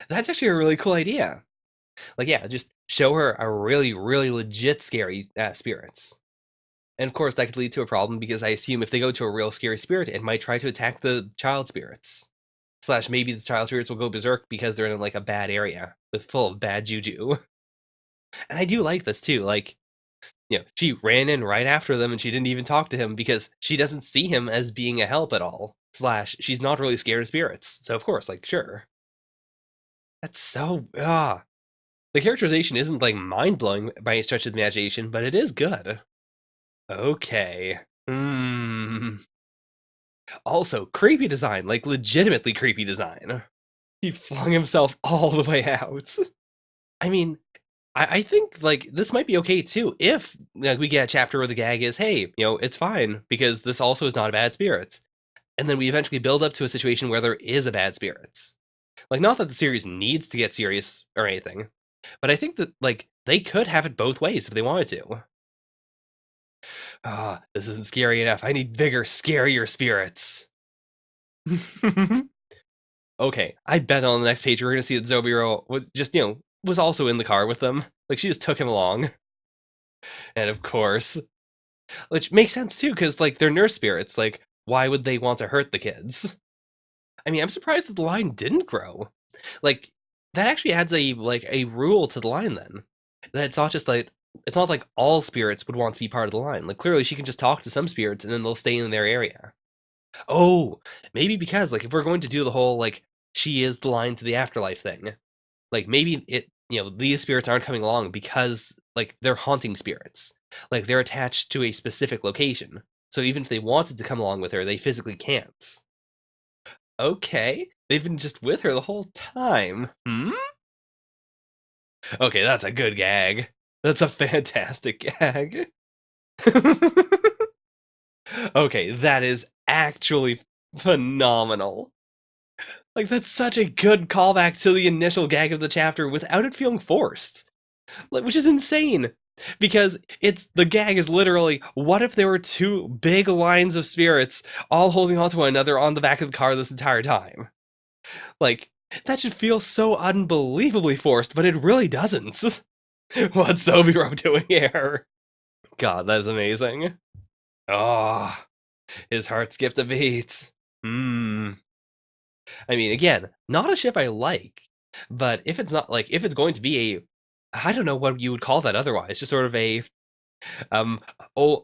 That's actually a really cool idea. Like yeah, just show her a really really legit scary spirits. And of course that could lead to a problem because I assume if they go to a real scary spirit, it might try to attack the child spirits. Slash maybe the child spirits will go berserk because they're in like a bad area with full of bad juju. And I do like this too. Like, she ran in right after them and she didn't even talk to him because she doesn't see him as being a help at all. Slash, she's not really scared of spirits. So of course, like, sure. That's so the characterization isn't like mind blowing by any stretch of the imagination, but it is good. Okay. Hmm. Also, creepy design, like legitimately creepy design. He flung himself all the way out. I mean, I think like this might be okay too if like we get a chapter where the gag is, hey, it's fine because this also is not a bad spirits, and then we eventually build up to a situation where there is a bad spirits. Like, not that the series needs to get serious or anything, but I think that like they could have it both ways if they wanted to. This isn't scary enough. I need bigger, scarier spirits. Okay, I bet on the next page we're gonna see that Zobiro was just was also in the car with them. Like she just took him along, and of course, which makes sense too, because like they're nurse spirits. Like, why would they want to hurt the kids? I mean, I'm surprised that the line didn't grow. Like, that actually adds a rule to the line then. That it's not just like it's not like all spirits would want to be part of the line. Like clearly she can just talk to some spirits and then they'll stay in their area. Oh, maybe because like if we're going to do the whole like she is the line to the afterlife thing, like maybe these spirits aren't coming along because like they're haunting spirits. Like they're attached to a specific location. So even if they wanted to come along with her, they physically can't. Okay. They've been just with her the whole time. Hmm? Okay, that's a good gag. That's a fantastic gag. Okay, that is actually phenomenal. Like, that's such a good callback to the initial gag of the chapter without it feeling forced. Like, which is insane. Because the gag is literally, what if there were two big lines of spirits all holding on to one another on the back of the car this entire time? Like, that should feel so unbelievably forced, but it really doesn't. What's Sobiro doing here? God, that's amazing. Oh, his heart skipped a beat. Hmm. I mean, again, not a ship I like, but if it's not like if it's going to be I don't know what you would call that otherwise, just sort of a um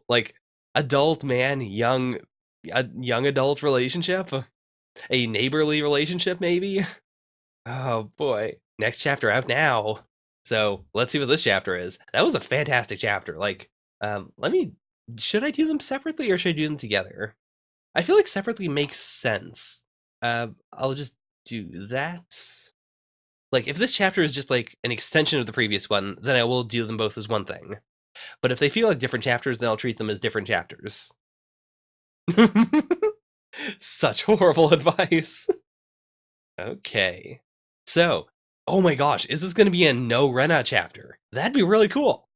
like adult man, a young adult relationship, a neighborly relationship maybe. Oh boy, next chapter out now. So let's see what this chapter is. That was a fantastic chapter. Like, let me. Should I do them separately or should I do them together? I feel like separately makes sense. I'll just do that. Like, if this chapter is just like an extension of the previous one, then I will do them both as one thing. But if they feel like different chapters, then I'll treat them as different chapters. Such horrible advice. Okay. So, oh my gosh, is this going to be a no Rena chapter? That'd be really cool.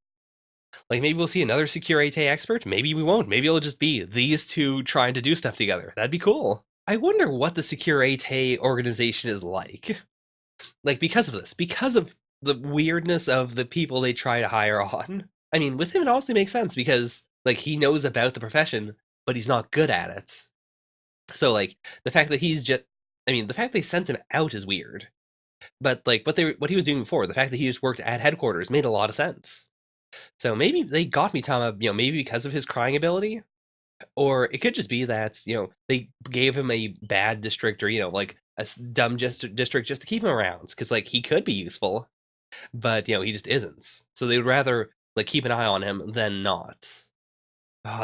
Like maybe we'll see another Securite expert. Maybe we won't. Maybe it'll just be these two trying to do stuff together. That'd be cool. I wonder what the Securite organization is like. Like because of this, because of the weirdness of the people they try to hire on. I mean, with him it honestly makes sense because like he knows about the profession, but he's not good at it. So like the fact that he's just, I mean, the fact they sent him out is weird. But like what he was doing before, the fact that he just worked at headquarters made a lot of sense. So maybe they got Mitama, maybe because of his crying ability, or it could just be that they gave him a bad district, or like a dumb district just to keep him around because like he could be useful, but he just isn't. So they would rather like keep an eye on him than not.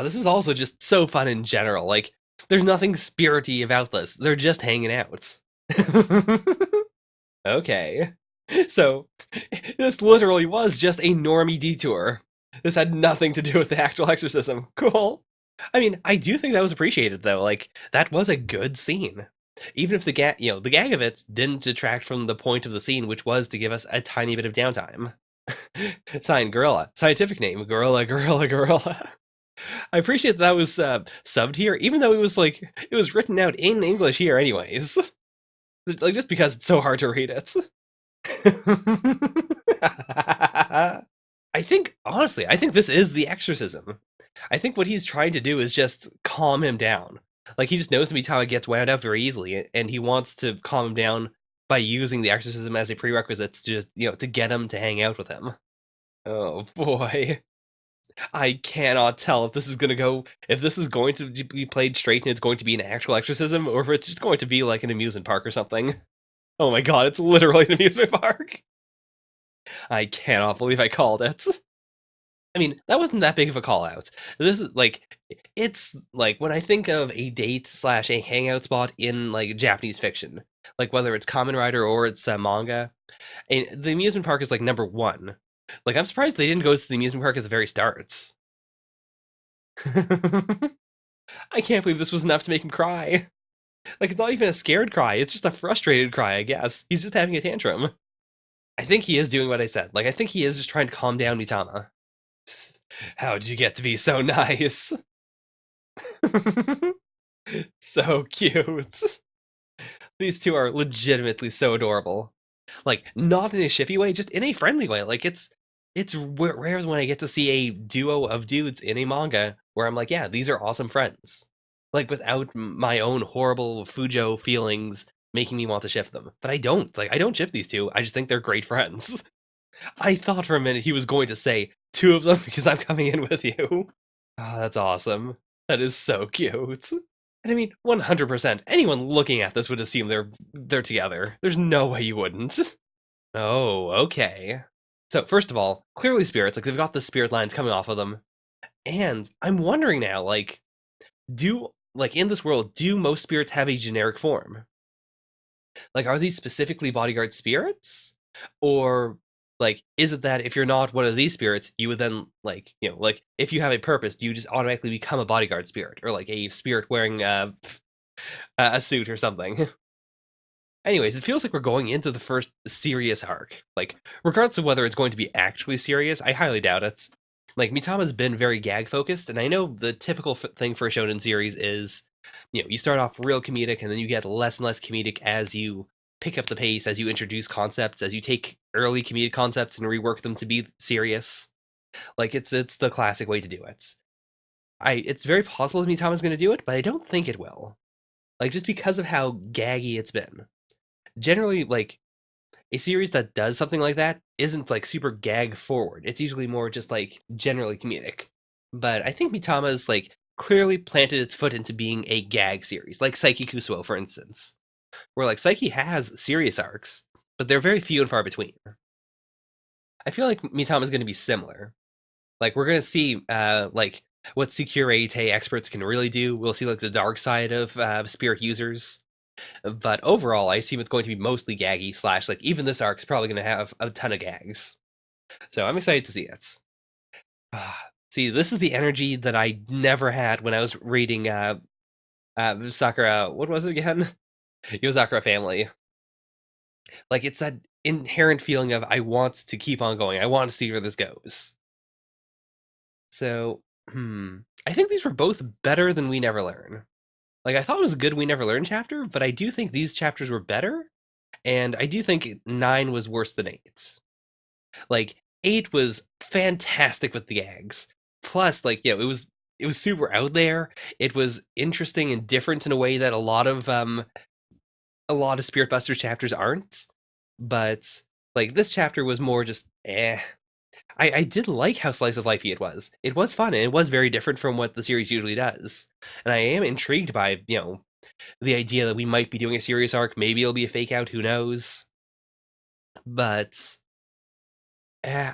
This is also just so fun in general. Like there's nothing spirity about this. They're just hanging out. Okay. So, this literally was just a normie detour. This had nothing to do with the actual exorcism. Cool. I mean, I do think that was appreciated though. Like that was a good scene. Even if the gag of it didn't detract from the point of the scene, which was to give us a tiny bit of downtime. Signed Gorilla. Scientific name Gorilla Gorilla Gorilla. I appreciate that was subbed here, even though it was written out in English here anyways. Like just because it's so hard to read it. I think this is the exorcism. I think what he's trying to do is just calm him down. Like he just knows Mitama gets wound up very easily, and he wants to calm him down by using the exorcism as a prerequisite to just to get him to hang out with him. Oh boy. I cannot tell if this is going to be played straight and it's going to be an actual exorcism, or if it's just going to be like an amusement park or something. Oh my god, it's literally an amusement park. I cannot believe I called it. I mean, that wasn't that big of a call out. This is like, it's like when I think of a date slash a hangout spot in like Japanese fiction, like whether it's Kamen Rider or it's manga, and the amusement park is like number one. Like, I'm surprised they didn't go to the amusement park at the very starts. I can't believe this was enough to make him cry. Like, it's not even a scared cry, it's just a frustrated cry, I guess. He's just having a tantrum. I think he is doing what I said. Like, I think he is just trying to calm down Mitama. How did you get to be so nice? So cute. These two are legitimately so adorable. Like, not in a shippy way, just in a friendly way. Like, it's rare when I get to see a duo of dudes in a manga where I'm like, yeah, these are awesome friends. Like, without my own horrible Fujo feelings making me want to ship them. But I don't. Like, I don't ship these two. I just think they're great friends. I thought for a minute he was going to say two of them because I'm coming in with you. Oh, that's awesome. That is so cute. And I mean, 100%. Anyone looking at this would assume they're together. There's no way you wouldn't. Oh, okay. So first of all, clearly spirits. Like they've got the spirit lines coming off of them, and I'm wondering now, like, in this world, do most spirits have a generic form? Like, are these specifically bodyguard spirits, or like is it that if you're not one of these spirits, you would then like if you have a purpose, do you just automatically become a bodyguard spirit, or like a spirit wearing a suit or something? Anyways, it feels like we're going into the first serious arc. Like, regardless of whether it's going to be actually serious, I highly doubt it. Like, Mitama's been very gag focused, and I know the typical thing for a shonen series is, you start off real comedic, and then you get less and less comedic as you pick up the pace, as you introduce concepts, as you take early comedic concepts and rework them to be serious. Like, it's the classic way to do it. It's very possible that Mitama's going to do it, but I don't think it will. Like, just because of how gaggy it's been. Generally, like, a series that does something like that isn't like super gag forward. It's usually more just like generally comedic. But I think Mitama's like clearly planted its foot into being a gag series, like Psyche Kusuo, for instance, where like Psyche has serious arcs, but they're very few and far between. I feel like Mitama's going to be similar. Like we're going to see like what Securite experts can really do. We'll see like the dark side of spirit users. But overall, I assume it's going to be mostly gaggy slash like even this arc is probably going to have a ton of gags. So I'm excited to see it. See, this is the energy that I never had when I was reading Sakura. What was it again? Yozakura Family. Like it's that inherent feeling of I want to keep on going. I want to see where this goes. So, I think these were both better than We Never Learn. Like, I thought it was a good We Never Learn chapter, but I do think these chapters were better, and I do think 9 was worse than 8. Like, 8 was fantastic with the gags. Plus, like, it was super out there. It was interesting and different in a way that a lot of Spirit Busters chapters aren't. But like this chapter was more just eh. I did like how slice of lifey it was. It was fun and it was very different from what the series usually does. And I am intrigued by, the idea that we might be doing a serious arc. Maybe it'll be a fake out, who knows? But eh,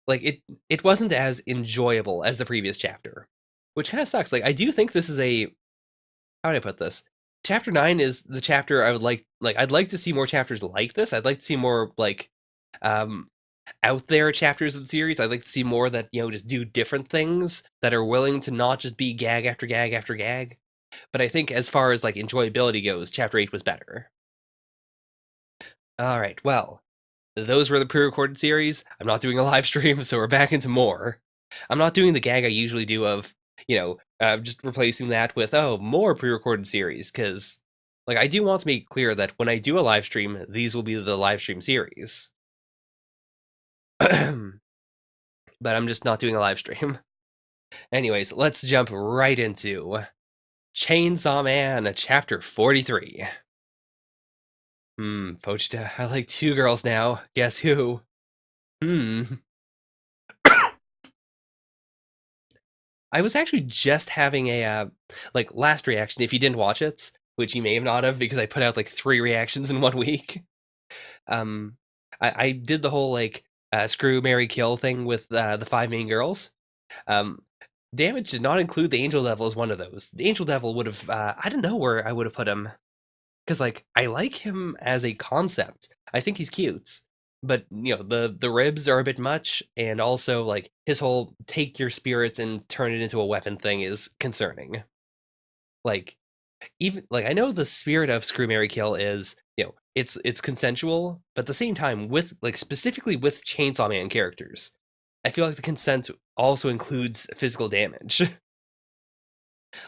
like it wasn't as enjoyable as the previous chapter. Which kind of sucks. Like I do think this is a how would I put this? Chapter 9 is the chapter I would like I'd like to see more chapters like this. I'd like to see more like um out there chapters of the series. I'd like to see more that, just do different things that are willing to not just be gag after gag after gag. But I think as far as like enjoyability goes, chapter 8 was better. All right. Well, those were the pre-recorded series. I'm not doing a live stream, so we're back into more. I'm not doing the gag I usually do of, just replacing that with more pre-recorded series because, like, I do want to make clear that when I do a live stream, these will be the live stream series. But I'm just not doing a live stream. Anyways, let's jump right into Chainsaw Man, chapter 43. Pochita, I like 2 girls now. Guess who? I was actually just having a like last reaction. If you didn't watch it, which you may have not have, because I put out like 3 reactions in 1 week. Um, I did the whole like screw, marry, kill thing with the 5 main girls. Um, Damage did not include the Angel Devil as one of those. The Angel Devil would have I don't know where I would have put him because like I like him as a concept. I think he's cute, but the ribs are a bit much, and also like his whole take your spirits and turn it into a weapon thing is concerning. Like even like I know the spirit of Screw Mary Kill is it's consensual, but at the same time with like specifically with Chainsaw Man characters, I feel like the consent also includes physical damage.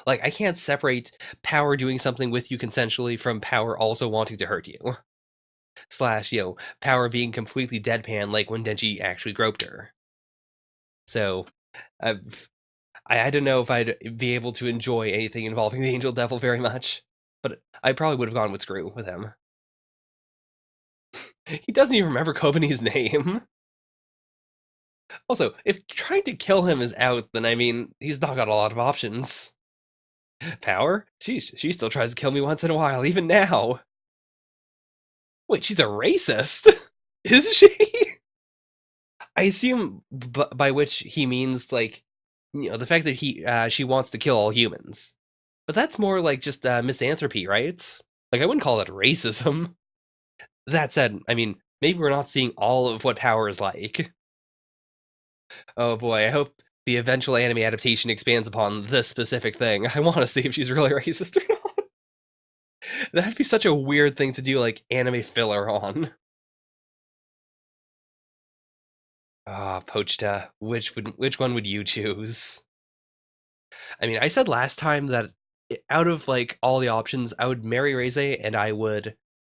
Like I can't separate power doing something with you consensually from power also wanting to hurt you. Slash, power being completely deadpan like when Denji actually groped her. So I I don't know if I'd be able to enjoy anything involving the Angel Devil very much, but I probably would have gone with Screw with him. He doesn't even remember Kobani's name. Also, if trying to kill him is out, then I mean, he's not got a lot of options. Power? She still tries to kill me once in a while, even now. Wait, she's a racist? Is she? I assume by which he means like, the fact that she wants to kill all humans. But that's more like just misanthropy, right? Like I wouldn't call that racism. That said, I mean, maybe we're not seeing all of what power is like. Oh boy, I hope the eventual anime adaptation expands upon this specific thing. I want to see if she's really racist or not. That'd be such a weird thing to do, like anime filler on. Ah, Pochita, which one would you choose? I mean, I said last time that out of like all the options, I would marry Reze and I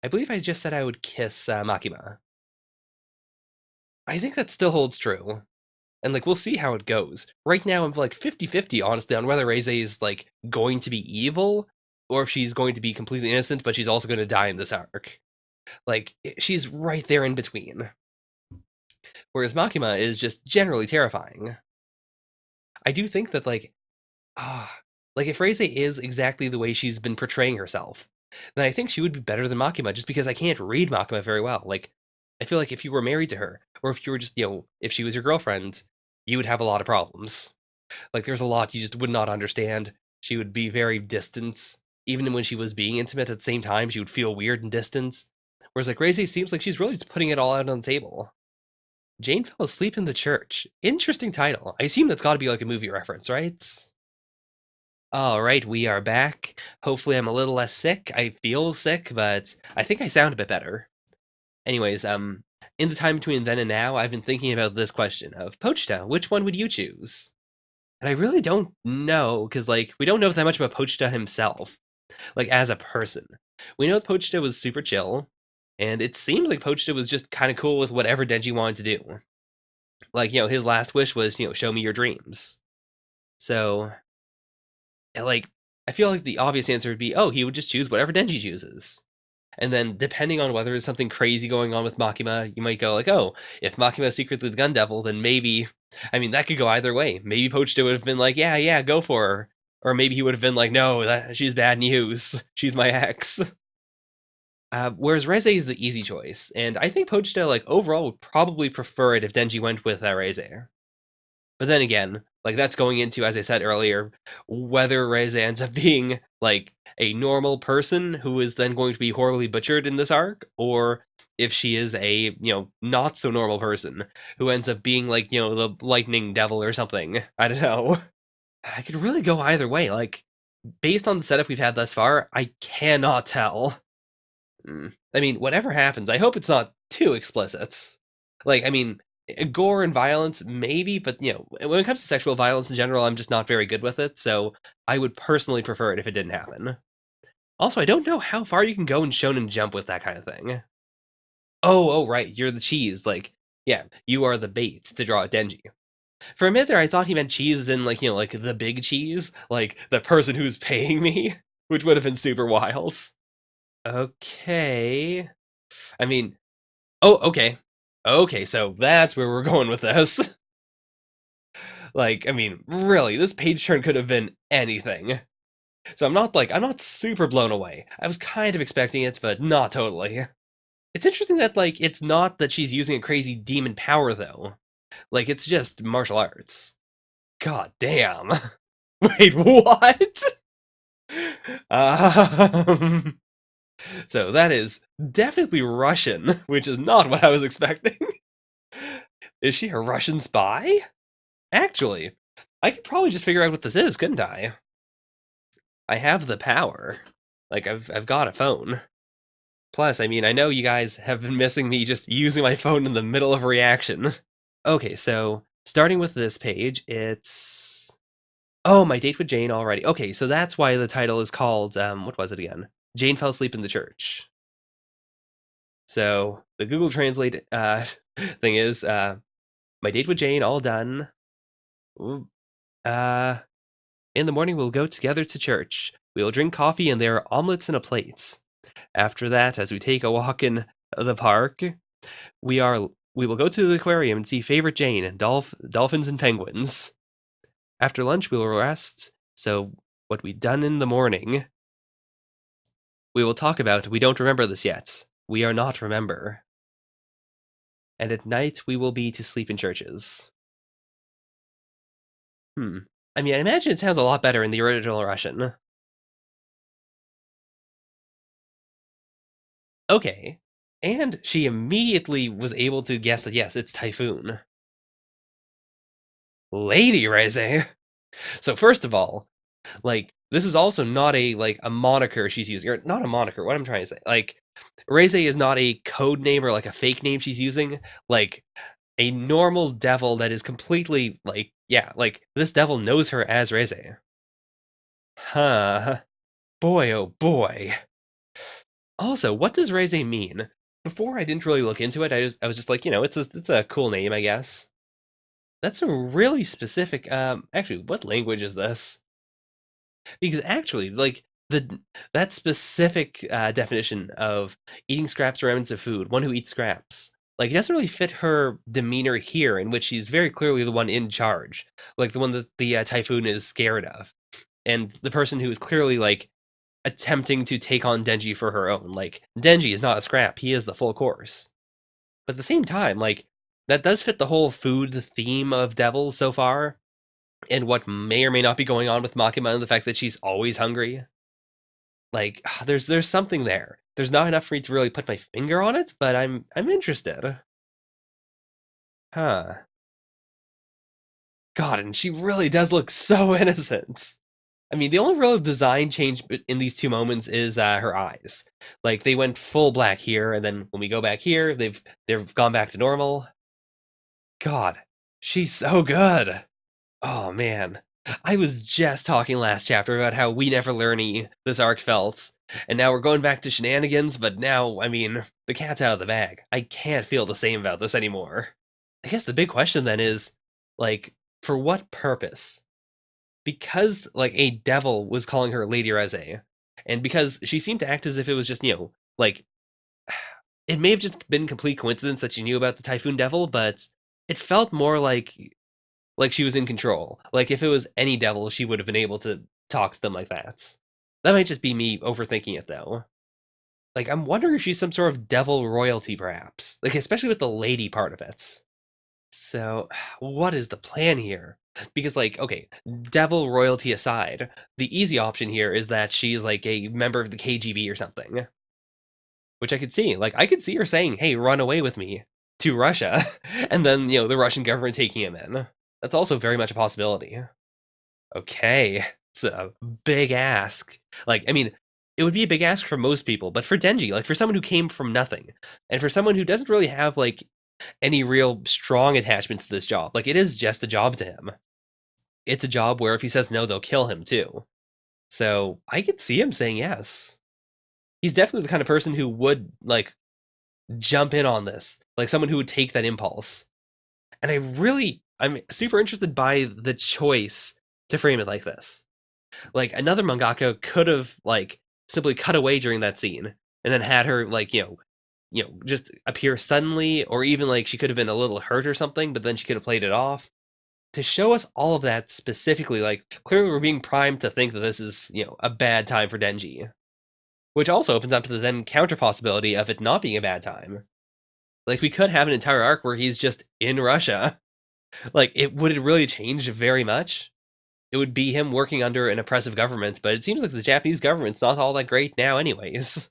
believe I just said I would kiss Makima. I think that still holds true. And like we'll see how it goes. Right now I'm like 50-50 honestly on whether Reze is like going to be evil or if she's going to be completely innocent, but she's also going to die in this arc. Like she's right there in between. Whereas Makima is just generally terrifying. I do think that like if Reze is exactly the way she's been portraying herself, then I think she would be better than Makima just because I can't read Makima very well. Like I feel like if you were married to her, or if you were just, if she was your girlfriend, you would have a lot of problems. Like there's a lot you just would not understand. She would be very distant. Even when she was being intimate at the same time, she would feel weird and distant. Whereas like Reze seems like she's really just putting it all out on the table. Jane fell asleep in the church. Interesting title. I assume that's got to be like a movie reference, right? All right, we are back. Hopefully, I'm a little less sick. I feel sick, but I think I sound a bit better. Anyways, in the time between then and now, I've been thinking about this question of Pochita, which one would you choose? And I really don't know, because, like, we don't know that much about Pochita himself, like, as a person. We know Pochita was super chill, and it seems like Pochita was just kind of cool with whatever Denji wanted to do. Like, his last wish was, show me your dreams. So, like, I feel like the obvious answer would be, oh, he would just choose whatever Denji chooses. And then, depending on whether there's something crazy going on with Makima, you might go like, oh, if Makima is secretly the Gun Devil, then maybe, I mean, that could go either way. Maybe Pochita would have been like, yeah, go for her. Or maybe he would have been like, no, she's bad news. She's my ex. Whereas Reze is the easy choice. And I think Pochita, like, overall would probably prefer it if Denji went with Reze. But then again, like, that's going into, as I said earlier, whether Reze ends up being, like, a normal person who is then going to be horribly butchered in this arc, or if she is a, not so normal person who ends up being, like, the lightning devil or something. I don't know. I could really go either way. Like, based on the setup we've had thus far, I cannot tell. I mean, whatever happens, I hope it's not too explicit. Like, I mean, gore and violence, maybe, but, when it comes to sexual violence in general, I'm just not very good with it, so I would personally prefer it if it didn't happen. Also, I don't know how far you can go in Shonen Jump with that kind of thing. Oh, right, you're the cheese, like, yeah, you are the bait to draw Denji. For a minute there, I thought he meant cheese in, like, like, the big cheese, like, the person who's paying me, which would have been super wild. Okay. I mean, oh, okay. Okay, so that's where we're going with this. Like, I mean, really, this page turn could have been anything. So I'm not super blown away. I was kind of expecting it, but not totally. It's interesting that, like, it's not that she's using a crazy demon power, though. Like, it's just martial arts. God damn. Wait, what? Um, so that is definitely Russian, which is not what I was expecting. Is she a Russian spy? Actually, I could probably just figure out what this is, couldn't I? I have the power. Like, I've got a phone. Plus, I mean, I know you guys have been missing me just using my phone in the middle of a reaction. Okay, so starting with this page, it's... Oh, my date with Jane already. Okay, so that's why the title is called, what was it again? Jane Fell Asleep in the Church. So, the Google Translate thing is, my date with Jane all done. Ooh, in the morning, we'll go together to church. We will drink coffee, and there are omelets in a plate. After that, as we take a walk in the park, we will go to the aquarium and see favorite Jane and dolphins and penguins. After lunch, we will rest. So, what we done in the morning, we will talk about. We don't remember this yet. We are not remember. And at night, we will be to sleep in churches. I mean, I imagine it sounds a lot better in the original Russian. Okay. And she immediately was able to guess that, yes, it's Typhoon. Lady Reze. So first of all, like, this is also not a moniker she's using, or not a moniker, what I'm trying to say. Like, Reze is not a code name or like a fake name she's using. Like, a normal devil that is completely, like, yeah, like, this devil knows her as Reze. Huh. Boy, oh boy. Also, what does Reze mean? Before, I didn't really look into it. I was just like, it's a cool name, I guess. That's a really specific. Actually, what language is this? Because actually, like, that specific definition of eating scraps or remnants of food, one who eats scraps, like, it doesn't really fit her demeanor here, in which she's very clearly the one in charge, like the one that the Typhoon is scared of, and the person who is clearly, like, attempting to take on Denji for her own. Like, Denji is not a scrap; he is the full course. But at the same time, like, that does fit the whole food theme of Devils so far, and what may or may not be going on with Makima and the fact that she's always hungry. Like, there's something there. There's not enough for me to really put my finger on it, but I'm interested. Huh. God, and she really does look so innocent. I mean, the only real design change in these two moments is her eyes. Like, they went full black here, and then when we go back here, they've gone back to normal. God, she's so good. Oh man. I was just talking last chapter about how we never learny this arc felt, and now we're going back to shenanigans, but now, I mean, the cat's out of the bag. I can't feel the same about this anymore. I guess the big question then is, like, for what purpose? Because, like, a devil was calling her Lady Reze, and because she seemed to act as if it was just, like, it may have just been complete coincidence that she knew about the Typhoon Devil, but it felt more like she was in control. Like if it was any devil, she would have been able to talk to them like that. That might just be me overthinking it though. Like I'm wondering if she's some sort of devil royalty, perhaps. Like especially with the lady part of it. So, what is the plan here? Because like, okay, devil royalty aside, the easy option here is that she's like a member of the KGB or something, which I could see. Like I could see her saying, "Hey, run away with me to Russia," and then the Russian government taking him in. That's also very much a possibility. Okay, it's a big ask. Like, I mean, it would be a big ask for most people, but for Denji, like for someone who came from nothing, and for someone who doesn't really have like any real strong attachment to this job, like it is just a job to him. It's a job where if he says no, they'll kill him too. So I could see him saying yes. He's definitely the kind of person who would like jump in on this, like someone who would take that impulse. And I'm super interested by the choice to frame it like this. Like another mangaka could have like simply cut away during that scene and then had her like just appear suddenly, or even like she could have been a little hurt or something, but then she could have played it off to show us all of that specifically. Like clearly we're being primed to think that this is a bad time for Denji, which also opens up to the then counter possibility of it not being a bad time. Like we could have an entire arc where he's just in Russia. Like would it really change very much? It would be him working under an oppressive government, but it seems like the Japanese government's not all that great now anyways.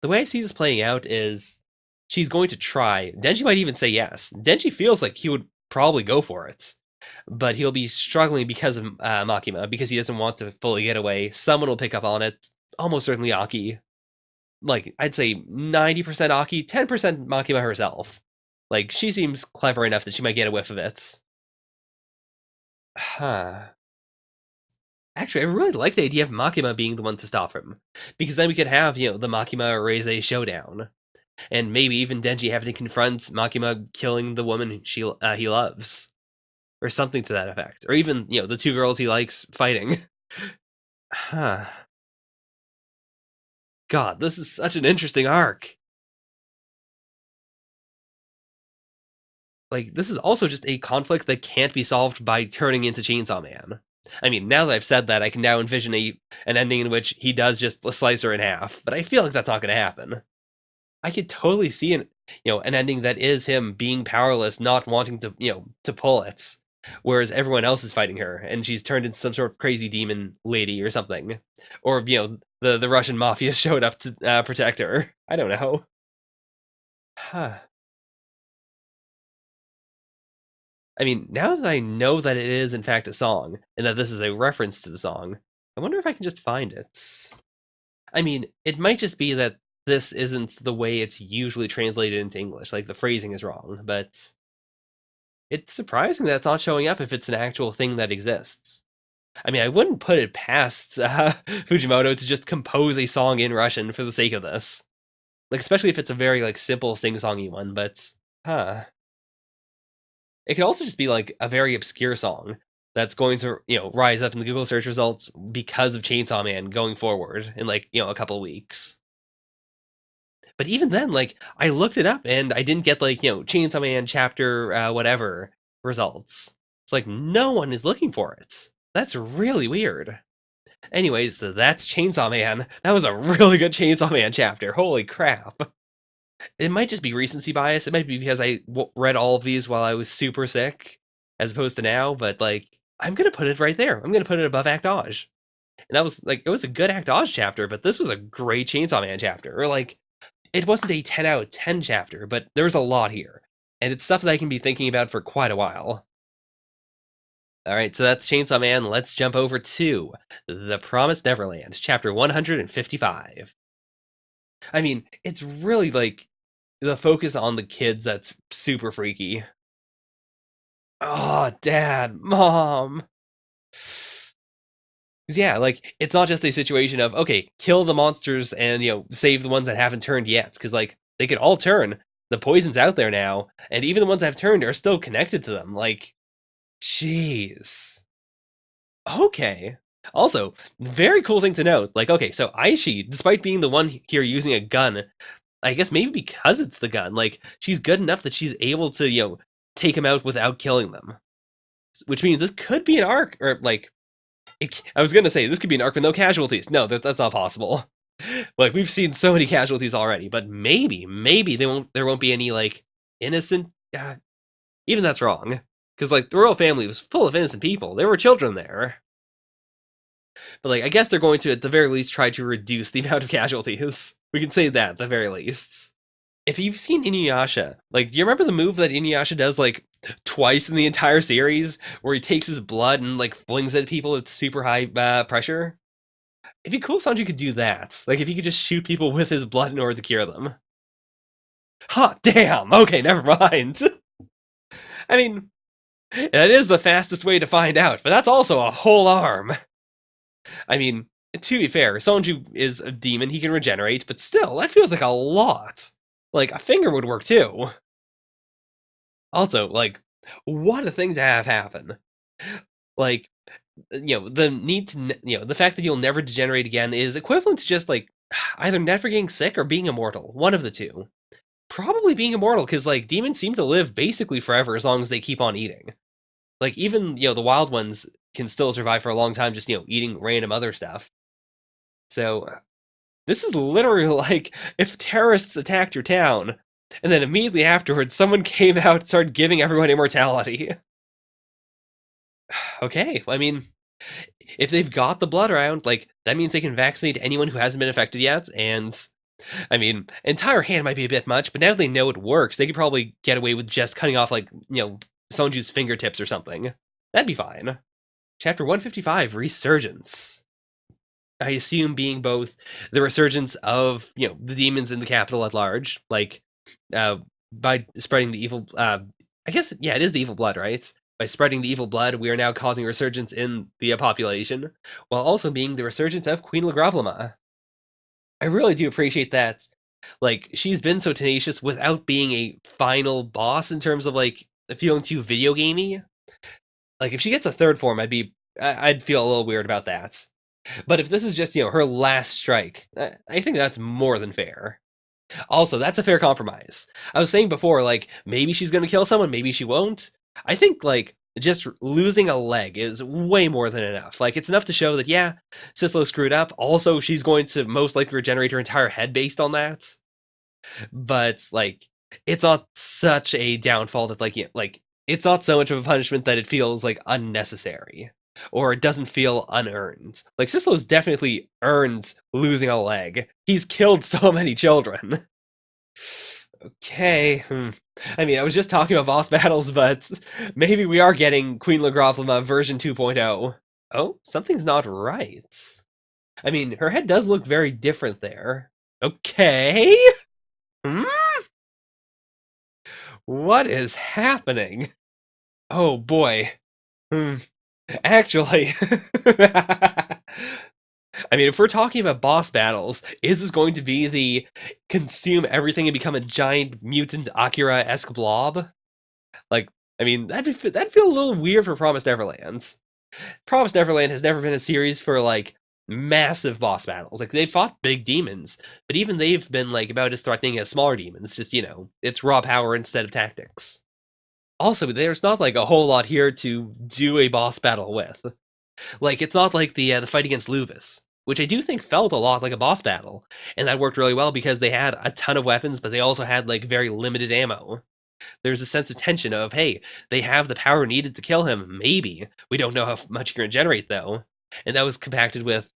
The way I see this playing out is she's going to try. Denji might even say yes. Denji feels like he would probably go for it, but he'll be struggling because of Makima, because he doesn't want to fully get away. Someone will pick up on it, almost certainly Aki. Like, I'd say 90% Aki, 10% Makima herself. Like, she seems clever enough that she might get a whiff of it. Huh. Actually, I really like the idea of Makima being the one to stop him, because then we could have, the Makima Reze showdown, and maybe even Denji having to confront Makima killing the woman he loves, or something to that effect, or even the two girls he likes fighting. Huh. God, this is such an interesting arc. Like, this is also just a conflict that can't be solved by turning into Chainsaw Man. I mean, now that I've said that, I can now envision an ending in which he does just slice her in half, but I feel like that's not going to happen. I could totally see an ending that is him being powerless, not wanting to pull it, whereas everyone else is fighting her, and she's turned into some sort of crazy demon lady or something, or the Russian mafia showed up to protect her. I don't know. Huh. I mean, now that I know that it is in fact a song, and that this is a reference to the song, I wonder if I can just find it. I mean, it might just be that this isn't the way it's usually translated into English, like the phrasing is wrong, but it's surprising that it's not showing up if it's an actual thing that exists. I mean, I wouldn't put it past Fujimoto to just compose a song in Russian for the sake of this. Like, especially if it's a very, like, simple sing-songy one, but, huh. It could also just be, like, a very obscure song that's going to, rise up in the Google search results because of Chainsaw Man going forward in, like, a couple of weeks. But even then, like, I looked it up and I didn't get, like, Chainsaw Man chapter whatever results. It's like, no one is looking for it. That's really weird. Anyways, that's Chainsaw Man. That was a really good Chainsaw Man chapter. Holy crap. It might just be recency bias. It might be because I read all of these while I was super sick, as opposed to now, but, like, I'm going to put it right there. I'm going to put it above Actage. And that was, like, it was a good Actage chapter, but this was a great Chainsaw Man chapter. Or, like, it wasn't a 10 out of 10 chapter, but there's a lot here. And it's stuff that I can be thinking about for quite a while. Alright, so that's Chainsaw Man. Let's jump over to The Promised Neverland, chapter 155. I mean, it's really, like, the focus on the kids that's super freaky. Oh, Dad, Mom. Yeah, like it's not just a situation of okay, kill the monsters and save the ones that haven't turned yet, because like they could all turn. The poison's out there now, and even the ones that have turned are still connected to them. Like, jeez. Okay. Also, very cool thing to note. Like, okay, so Aishi, despite being the one here using a gun, I guess maybe because it's the gun, like she's good enough that she's able to take him out without killing them. Which means this could be an arc, or like I was gonna say this could be an arc with no casualties. No, that's not possible. Like we've seen so many casualties already, but maybe there won't be any like innocent. Even that's wrong, because like the royal family was full of innocent people. There were children there, but like I guess they're going to at the very least try to reduce the amount of casualties. We can say that at the very least. If you've seen Inuyasha, like, do you remember the move that Inuyasha does like twice in the entire series, where he takes his blood and like flings it at people at super high pressure? It'd be cool if Sanji could do that. Like, if he could just shoot people with his blood in order to cure them. Huh, damn! Okay, never mind. I mean, that is the fastest way to find out, but that's also a whole arm. I mean, to be fair, Sonju is a demon, he can regenerate, but still, that feels like a lot. Like, a finger would work too. Also, like, what a thing to have happen. Like, the need to, the fact that you'll never degenerate again is equivalent to just, like, either never getting sick or being immortal. One of the two. Probably being immortal, because, like, demons seem to live basically forever as long as they keep on eating. Like, even, the wild ones can still survive for a long time just, eating random other stuff. So, this is literally like if terrorists attacked your town, and then immediately afterwards someone came out and started giving everyone immortality. Okay, I mean, if they've got the blood around, like, that means they can vaccinate anyone who hasn't been affected yet, and, I mean, entire hand might be a bit much, but now they know it works, they could probably get away with just cutting off, like, Sonju's fingertips or something. That'd be fine. Chapter 155, Resurgence. I assume being both the resurgence of the demons in the capital at large, like by spreading the evil. I guess it is the evil blood, right? By spreading the evil blood, we are now causing resurgence in the population, while also being the resurgence of Queen Lagravlama. I really do appreciate that. Like, she's been so tenacious without being a final boss in terms of like feeling too video gamey. Like, if she gets a third form, I'd feel a little weird about that. But if this is just, her last strike, I think that's more than fair. Also, that's a fair compromise. I was saying before, like, maybe she's going to kill someone, maybe she won't. I think, like, just losing a leg is way more than enough. Like, it's enough to show that, yeah, Sislo screwed up. Also, she's going to most likely regenerate her entire head based on that. But, like, it's not such a downfall that, like, it's not so much of a punishment that it feels, like, unnecessary. Or it doesn't feel unearned. Like, Sislo's definitely earned losing a leg. He's killed so many children. Okay. I mean, I was just talking about boss battles, but maybe we are getting Queen Lagravlama version 2.0. Oh, something's not right. I mean, her head does look very different there. Okay. What is happening? Oh boy. Actually, I mean, if we're talking about boss battles, is this going to be the consume everything and become a giant mutant Akira-esque blob? Like, I mean, that'd feel a little weird for Promised Neverland. Promised Neverland has never been a series for like massive boss battles. Like, they've fought big demons, but even they've been like about as threatening as smaller demons. Just it's raw power instead of tactics. Also, there's not like a whole lot here to do a boss battle with. Like, it's not like the fight against Luvis, which I do think felt a lot like a boss battle, and that worked really well because they had a ton of weapons, but they also had like very limited ammo. There's a sense of tension of, hey, they have the power needed to kill him. Maybe we don't know how much you're gonna generate though, and that was compacted with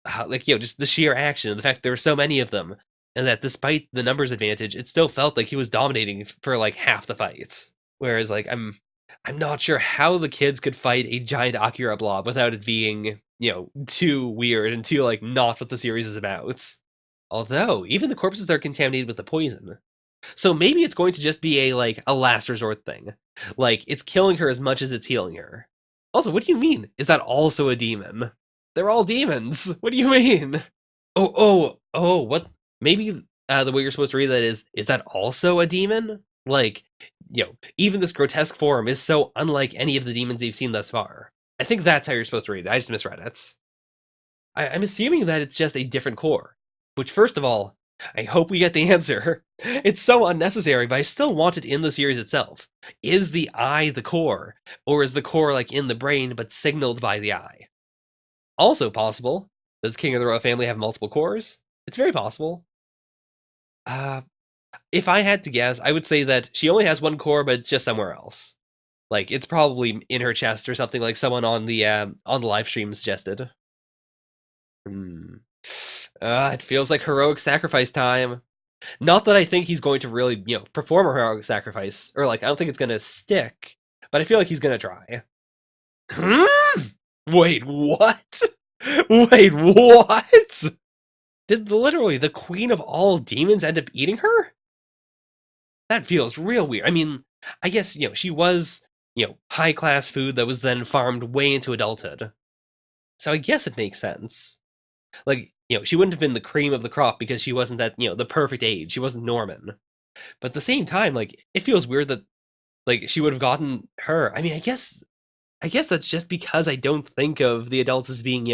just the sheer action, the fact there were so many of them, and that despite the numbers advantage, it still felt like he was dominating for like half the fights. Whereas, like, I'm not sure how the kids could fight a giant Akira blob without it being, too weird and too, like, not what the series is about. Although, even the corpses are contaminated with the poison. So maybe it's going to just be a last resort thing. Like, it's killing her as much as it's healing her. Also, what do you mean? Is that also a demon? They're all demons. What do you mean? Oh, what? Maybe the way you're supposed to read that is that also a demon? Like, even this grotesque form is so unlike any of the demons you've seen thus far. I think that's how you're supposed to read it. I just misread it. I'm assuming that it's just a different core. Which, first of all, I hope we get the answer. It's so unnecessary, but I still want it in the series itself. Is the eye the core? Or is the core like in the brain, but signaled by the eye? Also possible. Does King of the Royal Family have multiple cores? It's very possible. If I had to guess, I would say that she only has one core, but it's just somewhere else. Like, it's probably in her chest or something, like someone on the live stream suggested. It feels like heroic sacrifice time. Not that I think he's going to really, perform a heroic sacrifice, or like I don't think it's gonna stick, but I feel like he's gonna try. Wait, what? Wait, what? Did literally the queen of all demons end up eating her? That feels real weird. I mean, I guess, she was, high class food that was then farmed way into adulthood. So I guess it makes sense. Like, she wouldn't have been the cream of the crop because she wasn't at, the perfect age. She wasn't Norman. But at the same time, like, it feels weird that, like, she would have gotten her. I mean, I guess that's just because I don't think of the adults as being,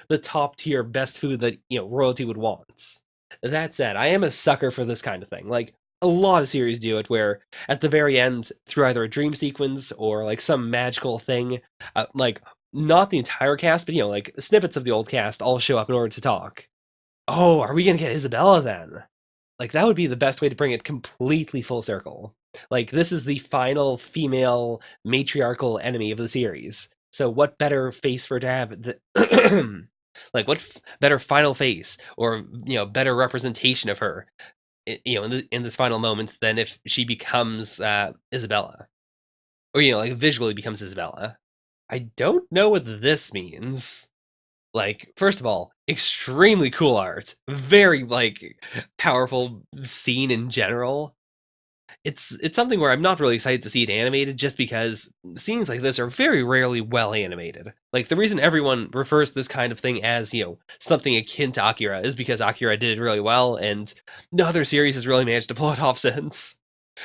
the top tier best food that, royalty would want. That said, I am a sucker for this kind of thing. Like, a lot of series do it where at the very end, through either a dream sequence or like some magical thing, like not the entire cast, but like snippets of the old cast all show up in order to talk. Oh, are we gonna get Isabella then? Like, that would be the best way to bring it completely full circle. Like, this is the final female matriarchal enemy of the series. So what better face for her to have? Like, what better final face or better representation of her, in this final moment than if she becomes Isabella, or like visually becomes Isabella. I don't know what this means. Like, first of all, extremely cool art, very like powerful scene in general. It's something where I'm not really excited to see it animated, just because scenes like this are very rarely well animated. Like, the reason everyone refers to this kind of thing as something akin to Akira is because Akira did it really well, and no other series has really managed to pull it off since.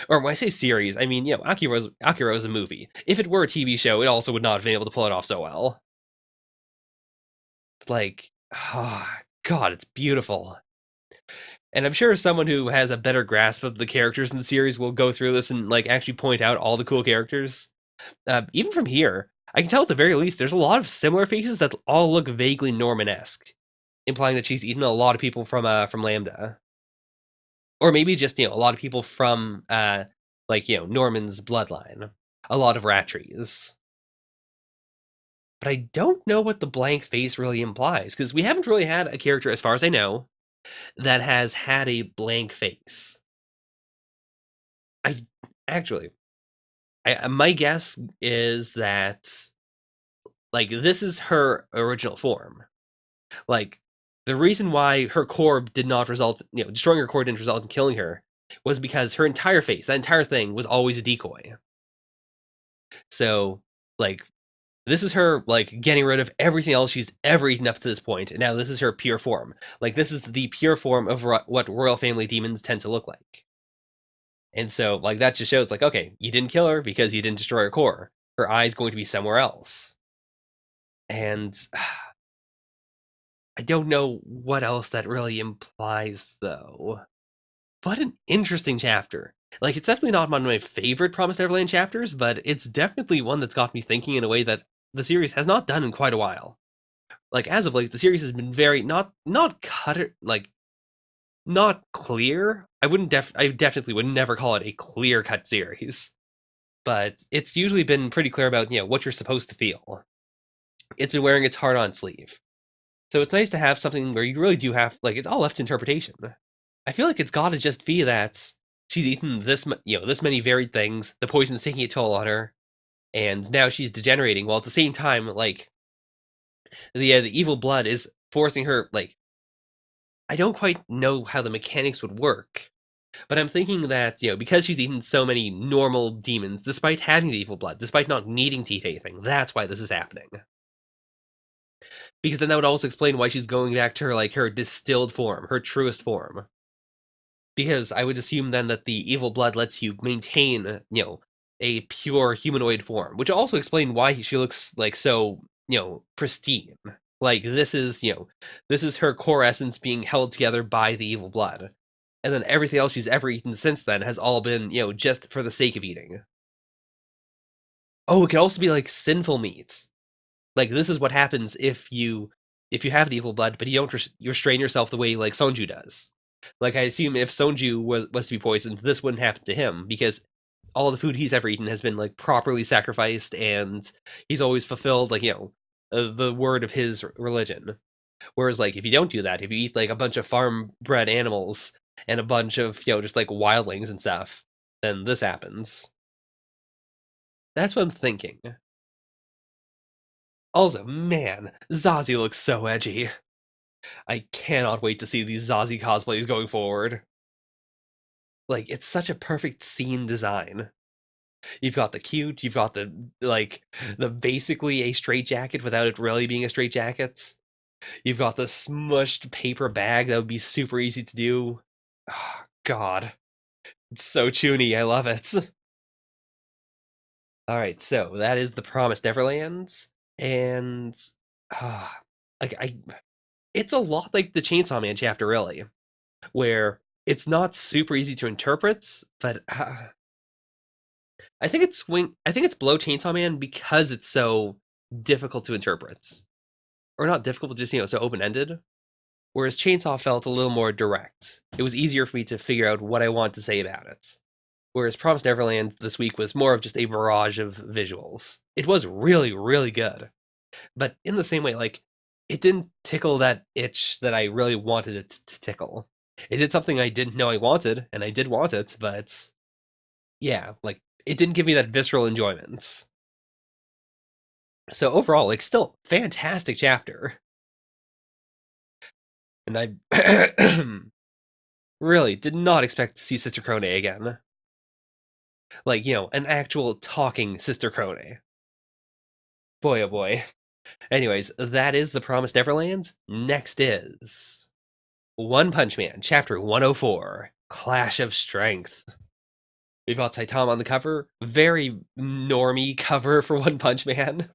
Or when I say series, I mean Akira is a movie. If it were a TV show, it also would not have been able to pull it off so well. Like, oh, God, it's beautiful. And I'm sure someone who has a better grasp of the characters in the series will go through this and like actually point out all the cool characters. Even from here, I can tell at the very least there's a lot of similar faces that all look vaguely Norman-esque, implying that she's eaten a lot of people from Lambda, or maybe just a lot of people from Norman's bloodline, a lot of Ratries. But I don't know what the blank face really implies, because we haven't really had a character, as far as I know, that has had a blank face. My guess is that like this is her original form. Like, the reason why her core did not result, destroying her core didn't result in killing her, was because her entire face, that entire thing, was always a decoy. So, like, this is her like getting rid of everything else she's ever eaten up to this point, and now this is her pure form. Like, this is the pure form of what royal family demons tend to look like. And so, like, that just shows, like, okay, you didn't kill her because you didn't destroy her core. Her eye's going to be somewhere else. And I don't know what else that really implies, though. What an interesting chapter. Like, it's definitely not one of my favorite Promised Neverland chapters, but it's definitely one that's got me thinking in a way that the series has not done in quite a while. Like, as of late, the series has been very not cut, like, not clear. I definitely would never call it a clear cut series, but it's usually been pretty clear about what you're supposed to feel. It's been wearing its heart on its sleeve, so it's nice to have something where you really do have, like, it's all left to interpretation. I feel like it's got to just be that she's eaten this many varied things, the poison's taking a toll on her, and now she's degenerating, while at the same time, like, the evil blood is forcing her, like, I don't quite know how the mechanics would work, But I'm thinking that, because she's eaten so many normal demons, despite having the evil blood, despite not needing to eat anything, that's why this is happening. Because then that would also explain why she's going back to her distilled form, her truest form. Because I would assume then that the evil blood lets you maintain, a pure humanoid form, which also explains why she looks like so, pristine. Like this is her core essence being held together by the evil blood. And then everything else she's ever eaten since then has all been, just for the sake of eating. Oh, it could also be like sinful meats. Like this is what happens if you have the evil blood, but you don't restrain yourself the way like Sonju does. Like I assume if Sonju was to be poisoned, this wouldn't happen to him because all the food he's ever eaten has been like properly sacrificed, and he's always fulfilled like the word of his religion. Whereas like if you don't do that, if you eat like a bunch of farm bred animals and a bunch of just like wildlings and stuff, then this happens. That's what I'm thinking. Also, man, Zazie looks so edgy. I cannot wait to see these Zazie cosplays going forward. Like, it's such a perfect scene design. You've got the cute, you've got the basically a straight jacket without it really being a straight jacket. You've got the smushed paper bag that would be super easy to do. Oh, God. It's so chuny, I love it. Alright, so that is the Promised Neverlands, and uh, like it's a lot like the Chainsaw Man chapter, really, where it's not super easy to interpret, but I think it's below Chainsaw Man because it's so difficult to interpret, or not difficult, but just so open ended. Whereas Chainsaw felt a little more direct. It was easier for me to figure out what I want to say about it. Whereas Promised Neverland this week was more of just a barrage of visuals. It was really, really good, but in the same way, like it didn't tickle that itch that I really wanted it to tickle. It did something I didn't know I wanted, and I did want it, but yeah, like it didn't give me that visceral enjoyment. So overall, like still fantastic chapter. And I really did not expect to see Sister Krone again. Like, an actual talking Sister Krone. Boy oh boy. Anyways, that is the Promised Neverland. Next is One Punch Man, Chapter 104, Clash of Strength. We've got Saitama on the cover. Very normie cover for One Punch Man.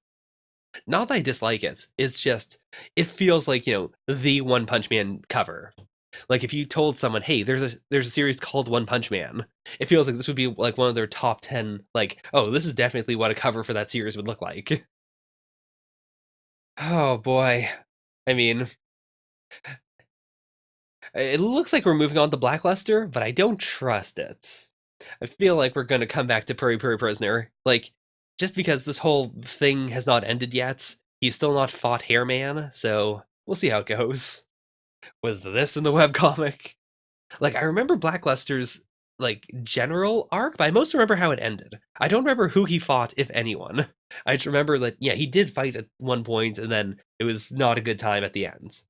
Not that I dislike it. It's just, it feels like, the One Punch Man cover. Like if you told someone, hey, there's a series called One Punch Man, it feels like this would be like one of their top 10, like, oh, this is definitely what a cover for that series would look like. Oh boy. I mean, it looks like we're moving on to Blackluster, but I don't trust it. I feel like we're gonna come back to Puri Puri Prisoner. Like, just because this whole thing has not ended yet, he's still not fought Hairman, so we'll see how it goes. Was this in the webcomic? Like, I remember Blackluster's like general arc, but I most remember how it ended. I don't remember who he fought, if anyone. I just remember that yeah, he did fight at one point, and then it was not a good time at the end.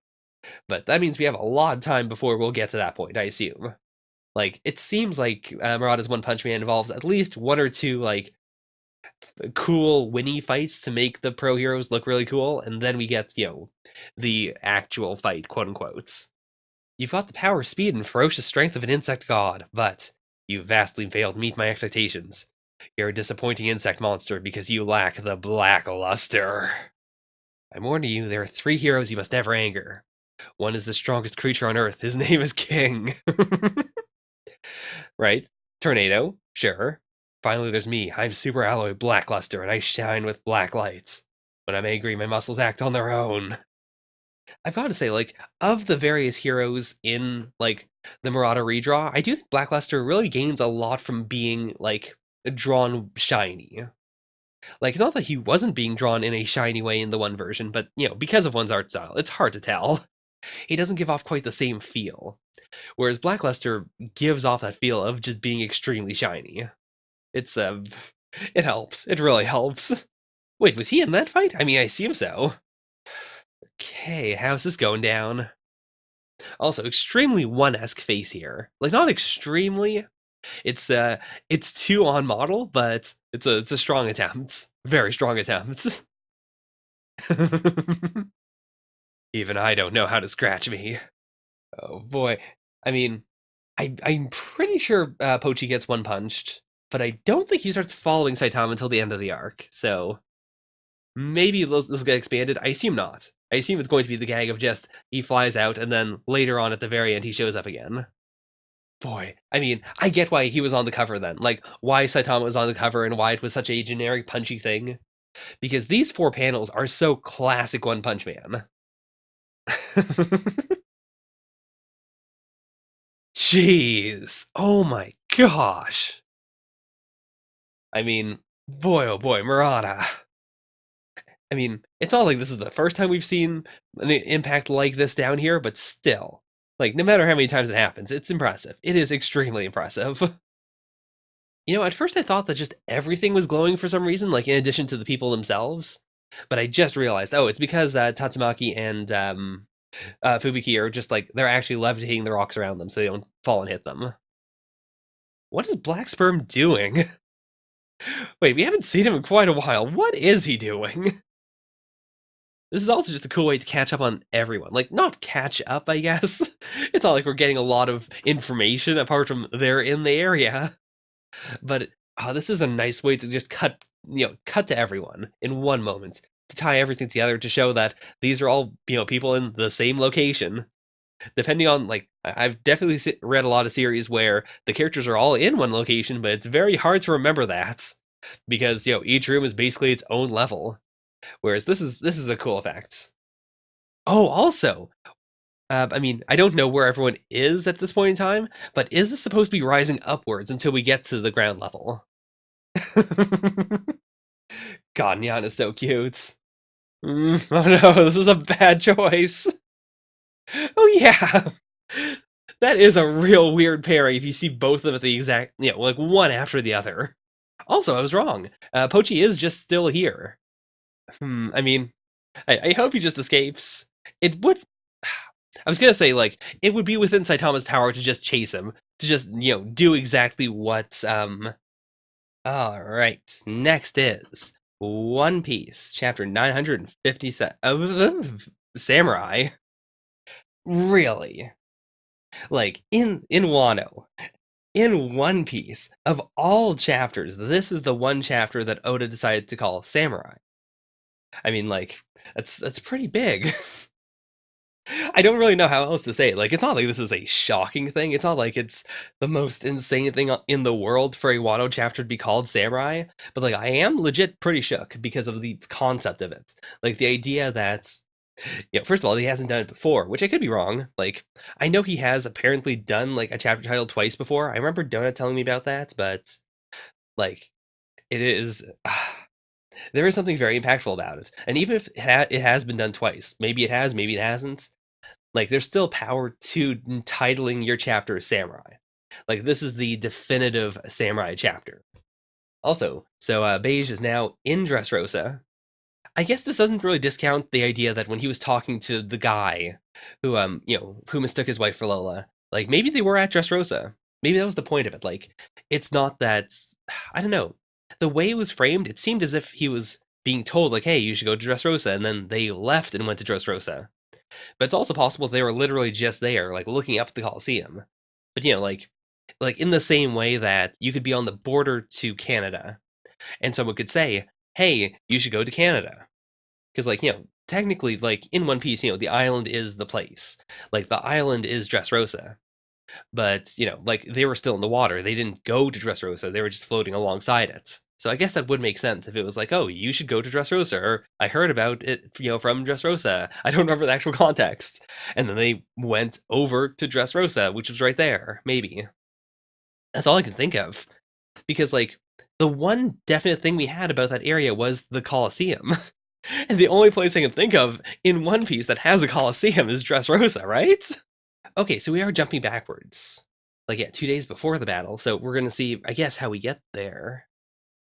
But that means we have a lot of time before we'll get to that point, I assume. Like, it seems like Murata's One Punch Man involves at least one or two, like, cool Winnie fights to make the pro heroes look really cool, and then we get, the actual fight, quote unquote. You've got the power, speed, and ferocious strength of an insect god, but you vastly failed to meet my expectations. You're a disappointing insect monster because you lack the black luster. I'm warning you, there are 3 heroes you must never anger. One is the strongest creature on Earth. His name is King. Right? Tornado, sure. Finally, there's me. I'm Super Alloy Blackluster, and I shine with black lights. When I'm angry, my muscles act on their own. I've got to say, like, of the various heroes in, like, the Murata redraw, I do think Blackluster really gains a lot from being, like, drawn shiny. Like, it's not that he wasn't being drawn in a shiny way in the one version, but, because of one's art style, it's hard to tell. He doesn't give off quite the same feel. Whereas Blackluster gives off that feel of just being extremely shiny. It's, it helps. It really helps. Wait, was he in that fight? I mean, I assume so. Okay, how's this going down? Also, extremely one-esque face here. Like, not extremely. It's too on model, but it's a strong attempt. Very strong attempt. Even I don't know how to scratch me. Oh boy. I mean, I'm pretty sure Pochi gets one punched, but I don't think he starts following Saitama until the end of the arc. So maybe this will get expanded. I assume not. I assume it's going to be the gag of just he flies out and then later on at the very end he shows up again. Boy, I mean, I get why he was on the cover then. Like, why Saitama was on the cover and why it was such a generic punchy thing. Because these 4 panels are so classic One Punch Man. Jeez. Oh my gosh. I mean, boy, oh boy, Murata. I mean, it's not like this is the first time we've seen an impact like this down here, but still. Like, no matter how many times it happens, it's impressive. It is extremely impressive. At first I thought that just everything was glowing for some reason, like in addition to the people themselves. But I just realized, oh, it's because Tatsumaki and Fubuki are just like, they're actually levitating the rocks around them so they don't fall and hit them. What is Black Sperm doing? Wait, we haven't seen him in quite a while. What is he doing? This is also just a cool way to catch up on everyone. Like, not catch up, I guess. It's not like we're getting a lot of information apart from they're in the area. But this is a nice way to just cut to everyone in one moment to tie everything together to show that these are all people in the same location. Depending on I've definitely read a lot of series where the characters are all in one location, but it's very hard to remember that because each room is basically its own level. Whereas this is a cool effect. Oh, also, I mean, I don't know where everyone is at this point in time, but is this supposed to be rising upwards until we get to the ground level? God, Nyan is so cute. Oh no, this is a bad choice. Oh yeah, that is a real weird pairing if you see both of them at the exact, like one after the other. Also, I was wrong. Pochi is just still here. I mean, I hope he just escapes. It would. I was gonna say it would be within Saitama's power to just chase him, to just do exactly what. All right, next is One Piece, chapter 957. Samurai. Really? Like in Wano, in One Piece, of all chapters, this is the one chapter that Oda decided to call Samurai. I mean, that's pretty big. I don't really know how else to say it. Like, it's not like this is a shocking thing. It's not like it's the most insane thing in the world for a Wano chapter to be called Samurai. But I am legit pretty shook because of the concept of it. Like the idea that, first of all, he hasn't done it before, which I could be wrong. Like, I know he has apparently done a chapter title twice before. I remember Donut telling me about that, but it is. There is something very impactful about it. And even if it has been done twice, maybe it has, maybe it hasn't, there's still power to titling your chapter Samurai. This is the definitive Samurai chapter. Also, so Beige is now in Dressrosa. I guess this doesn't really discount the idea that when he was talking to the guy who who mistook his wife for Lola, maybe they were at Dressrosa. Maybe that was the point of it. It's not that, I don't know. The way it was framed, it seemed as if he was being told hey, you should go to Dressrosa, and then they left and went to Dressrosa. But it's also possible they were literally just there, looking up at the Coliseum. But in the same way that you could be on the border to Canada, and someone could say, "Hey, you should go to Canada," because technically, in One Piece, the island is the place. The island is Dressrosa. But they were still in the water. They didn't go to Dressrosa. They were just floating alongside it. So I guess that would make sense if it was oh, you should go to Dressrosa, or I heard about it, from Dressrosa. I don't remember the actual context. And then they went over to Dressrosa, which was right there. Maybe. That's all I can think of. Because the one definite thing we had about that area was the Coliseum. And the only place I can think of in One Piece that has a Coliseum is Dressrosa, right? Okay, so we are jumping backwards. 2 days before the battle. So we're going to see, I guess, how we get there.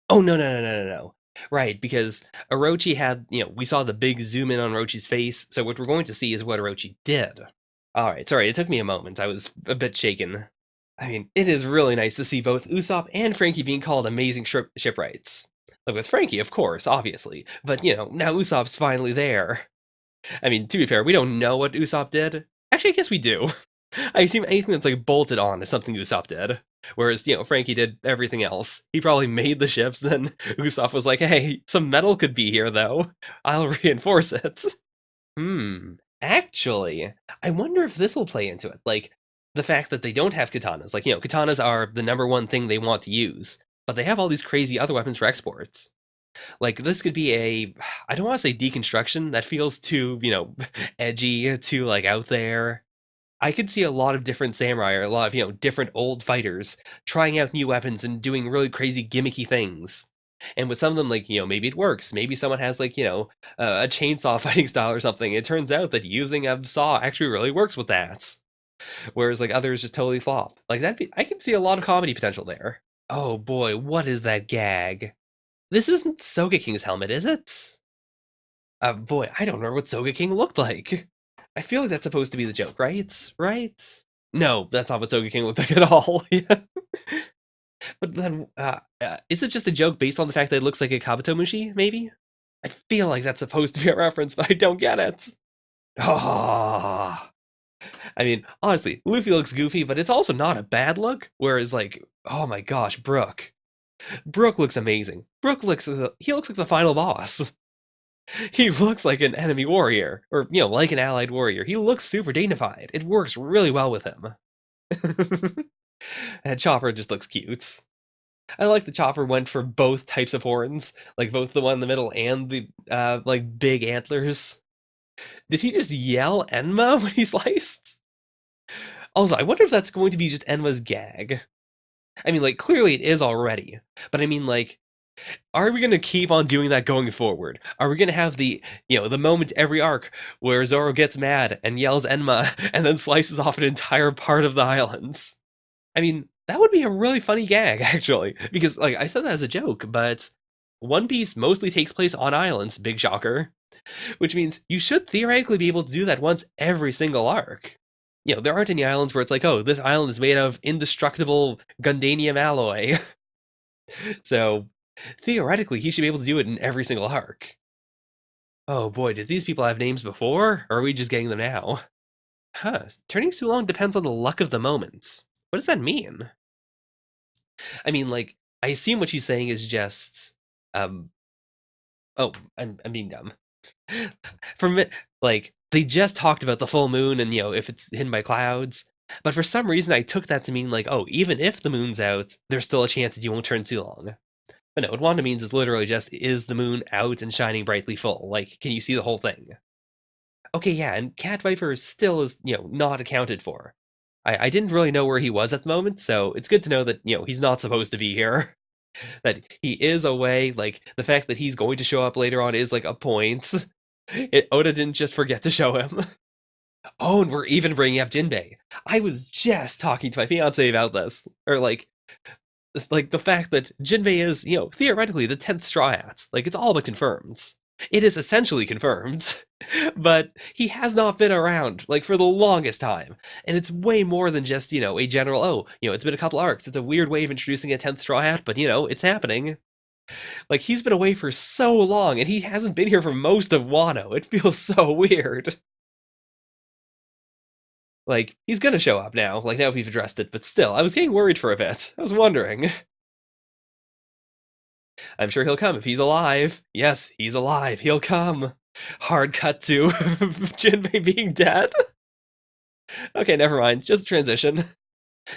Oh, no. Right, because Orochi had, we saw the big zoom in on Orochi's face. So what we're going to see is what Orochi did. All right, sorry, it took me a moment. I was a bit shaken. I mean, it is really nice to see both Usopp and Frankie being called amazing shipwrights. Like with Frankie, of course, obviously, but now Usopp's finally there. I mean, to be fair, we don't know what Usopp did. Actually, I guess we do. I assume anything that's like bolted on is something Usopp did. Whereas, Frankie did everything else. He probably made the ships, then Usopp was like, hey, some metal could be here though. I'll reinforce it. Actually, I wonder if this will play into it. Like, the fact that they don't have katanas. Like, katanas are the number one thing they want to use, but they have all these crazy other weapons for exports. Like, this could be I don't want to say deconstruction. That feels too, edgy, too, like, out there. I could see a lot of different samurai or a lot of, different old fighters trying out new weapons and doing really crazy gimmicky things. And with some of them, like, maybe it works. Maybe someone has, like, a chainsaw fighting style or something. It turns out that using a saw actually really works with that. Whereas, like, others just totally flop. Like, I can see a lot of comedy potential there. Oh boy, what is that gag? This isn't Sogeking's helmet, is it? Boy, I don't remember what Sogeking looked like. I feel like that's supposed to be the joke, right? Right? No, that's not what Sogeking looked like at all. Yeah. But then, is it just a joke based on the fact that it looks like a Kabutomushi, maybe? I feel like that's supposed to be a reference, but I don't get it. Oh. I mean, honestly, Luffy looks goofy, but it's also not a bad look. Whereas, like, oh my gosh, Brook. Brook looks amazing. He looks like the final boss. He looks like an enemy warrior, or like an allied warrior. He looks super dignified. It works really well with him. And Chopper just looks cute. I like the Chopper went for both types of horns, like both the one in the middle and the like big antlers. Did he just yell Enma when he sliced? Also, I wonder if that's going to be just Enma's gag. I mean, like, clearly it is already, but I mean, like, are we going to keep on doing that going forward? Are we going to have the moment every arc where Zoro gets mad and yells Enma and then slices off an entire part of the islands? I mean, that would be a really funny gag, actually, because, like, I said that as a joke, but One Piece mostly takes place on islands, big shocker, which means you should theoretically be able to do that once every single arc. There aren't any islands where it's like, oh, this island is made of indestructible Gundanium alloy. So, theoretically, he should be able to do it in every single arc. Oh boy, did these people have names before? Or are we just getting them now? Huh, turning too long depends on the luck of the moment. What does that mean? I mean, like, I assume what she's saying is just, um, oh, I'm being dumb. From it, like, they just talked about the full moon and, if it's hidden by clouds. But for some reason, I took that to mean, like, oh, even if the moon's out, there's still a chance that you won't turn too long. But no, what Wanda means is literally just, is the moon out and shining brightly full? Like, can you see the whole thing? Okay, yeah, and Cat Viper still is, not accounted for. I didn't really know where he was at the moment, so it's good to know that, he's not supposed to be here. That he is away, like, the fact that he's going to show up later on is, like, a point. Oda didn't just forget to show him. Oh, and we're even bringing up Jinbei. I was just talking to my fiance about this. Or, like the fact that Jinbei is, theoretically the 10th Straw Hats. Like, it's all but confirmed. It is essentially confirmed. But he has not been around, like, for the longest time. And it's way more than just, a general, oh, it's been a couple arcs. It's a weird way of introducing a 10th Straw Hat, but, it's happening. Like, he's been away for so long, and he hasn't been here for most of Wano. It feels so weird. Like, he's gonna show up now, like, now we've addressed it, but still, I was getting worried for a bit. I was wondering. I'm sure he'll come if he's alive. Yes, he's alive. He'll come. Hard cut to Jinbei being dead. Okay, never mind. Just transition.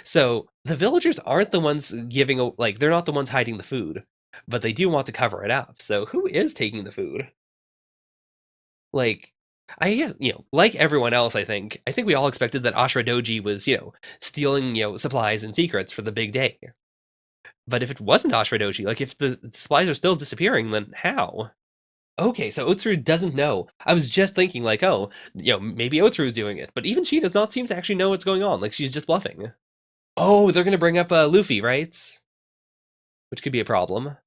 So, the villagers aren't the ones giving, like, they're not the ones hiding the food, but they do want to cover it up. So, who is taking the food? Like, I guess, like everyone else, I think we all expected that Ashura Doji was, stealing, supplies and secrets for the big day. But if it wasn't Ashura Doji, like, if the supplies are still disappearing, then how? Okay, so Otsuru doesn't know. I was just thinking, like, oh, maybe Otsuru's doing it, but even she does not seem to actually know what's going on. Like, she's just bluffing. Oh, they're gonna bring up Luffy, right? Which could be a problem.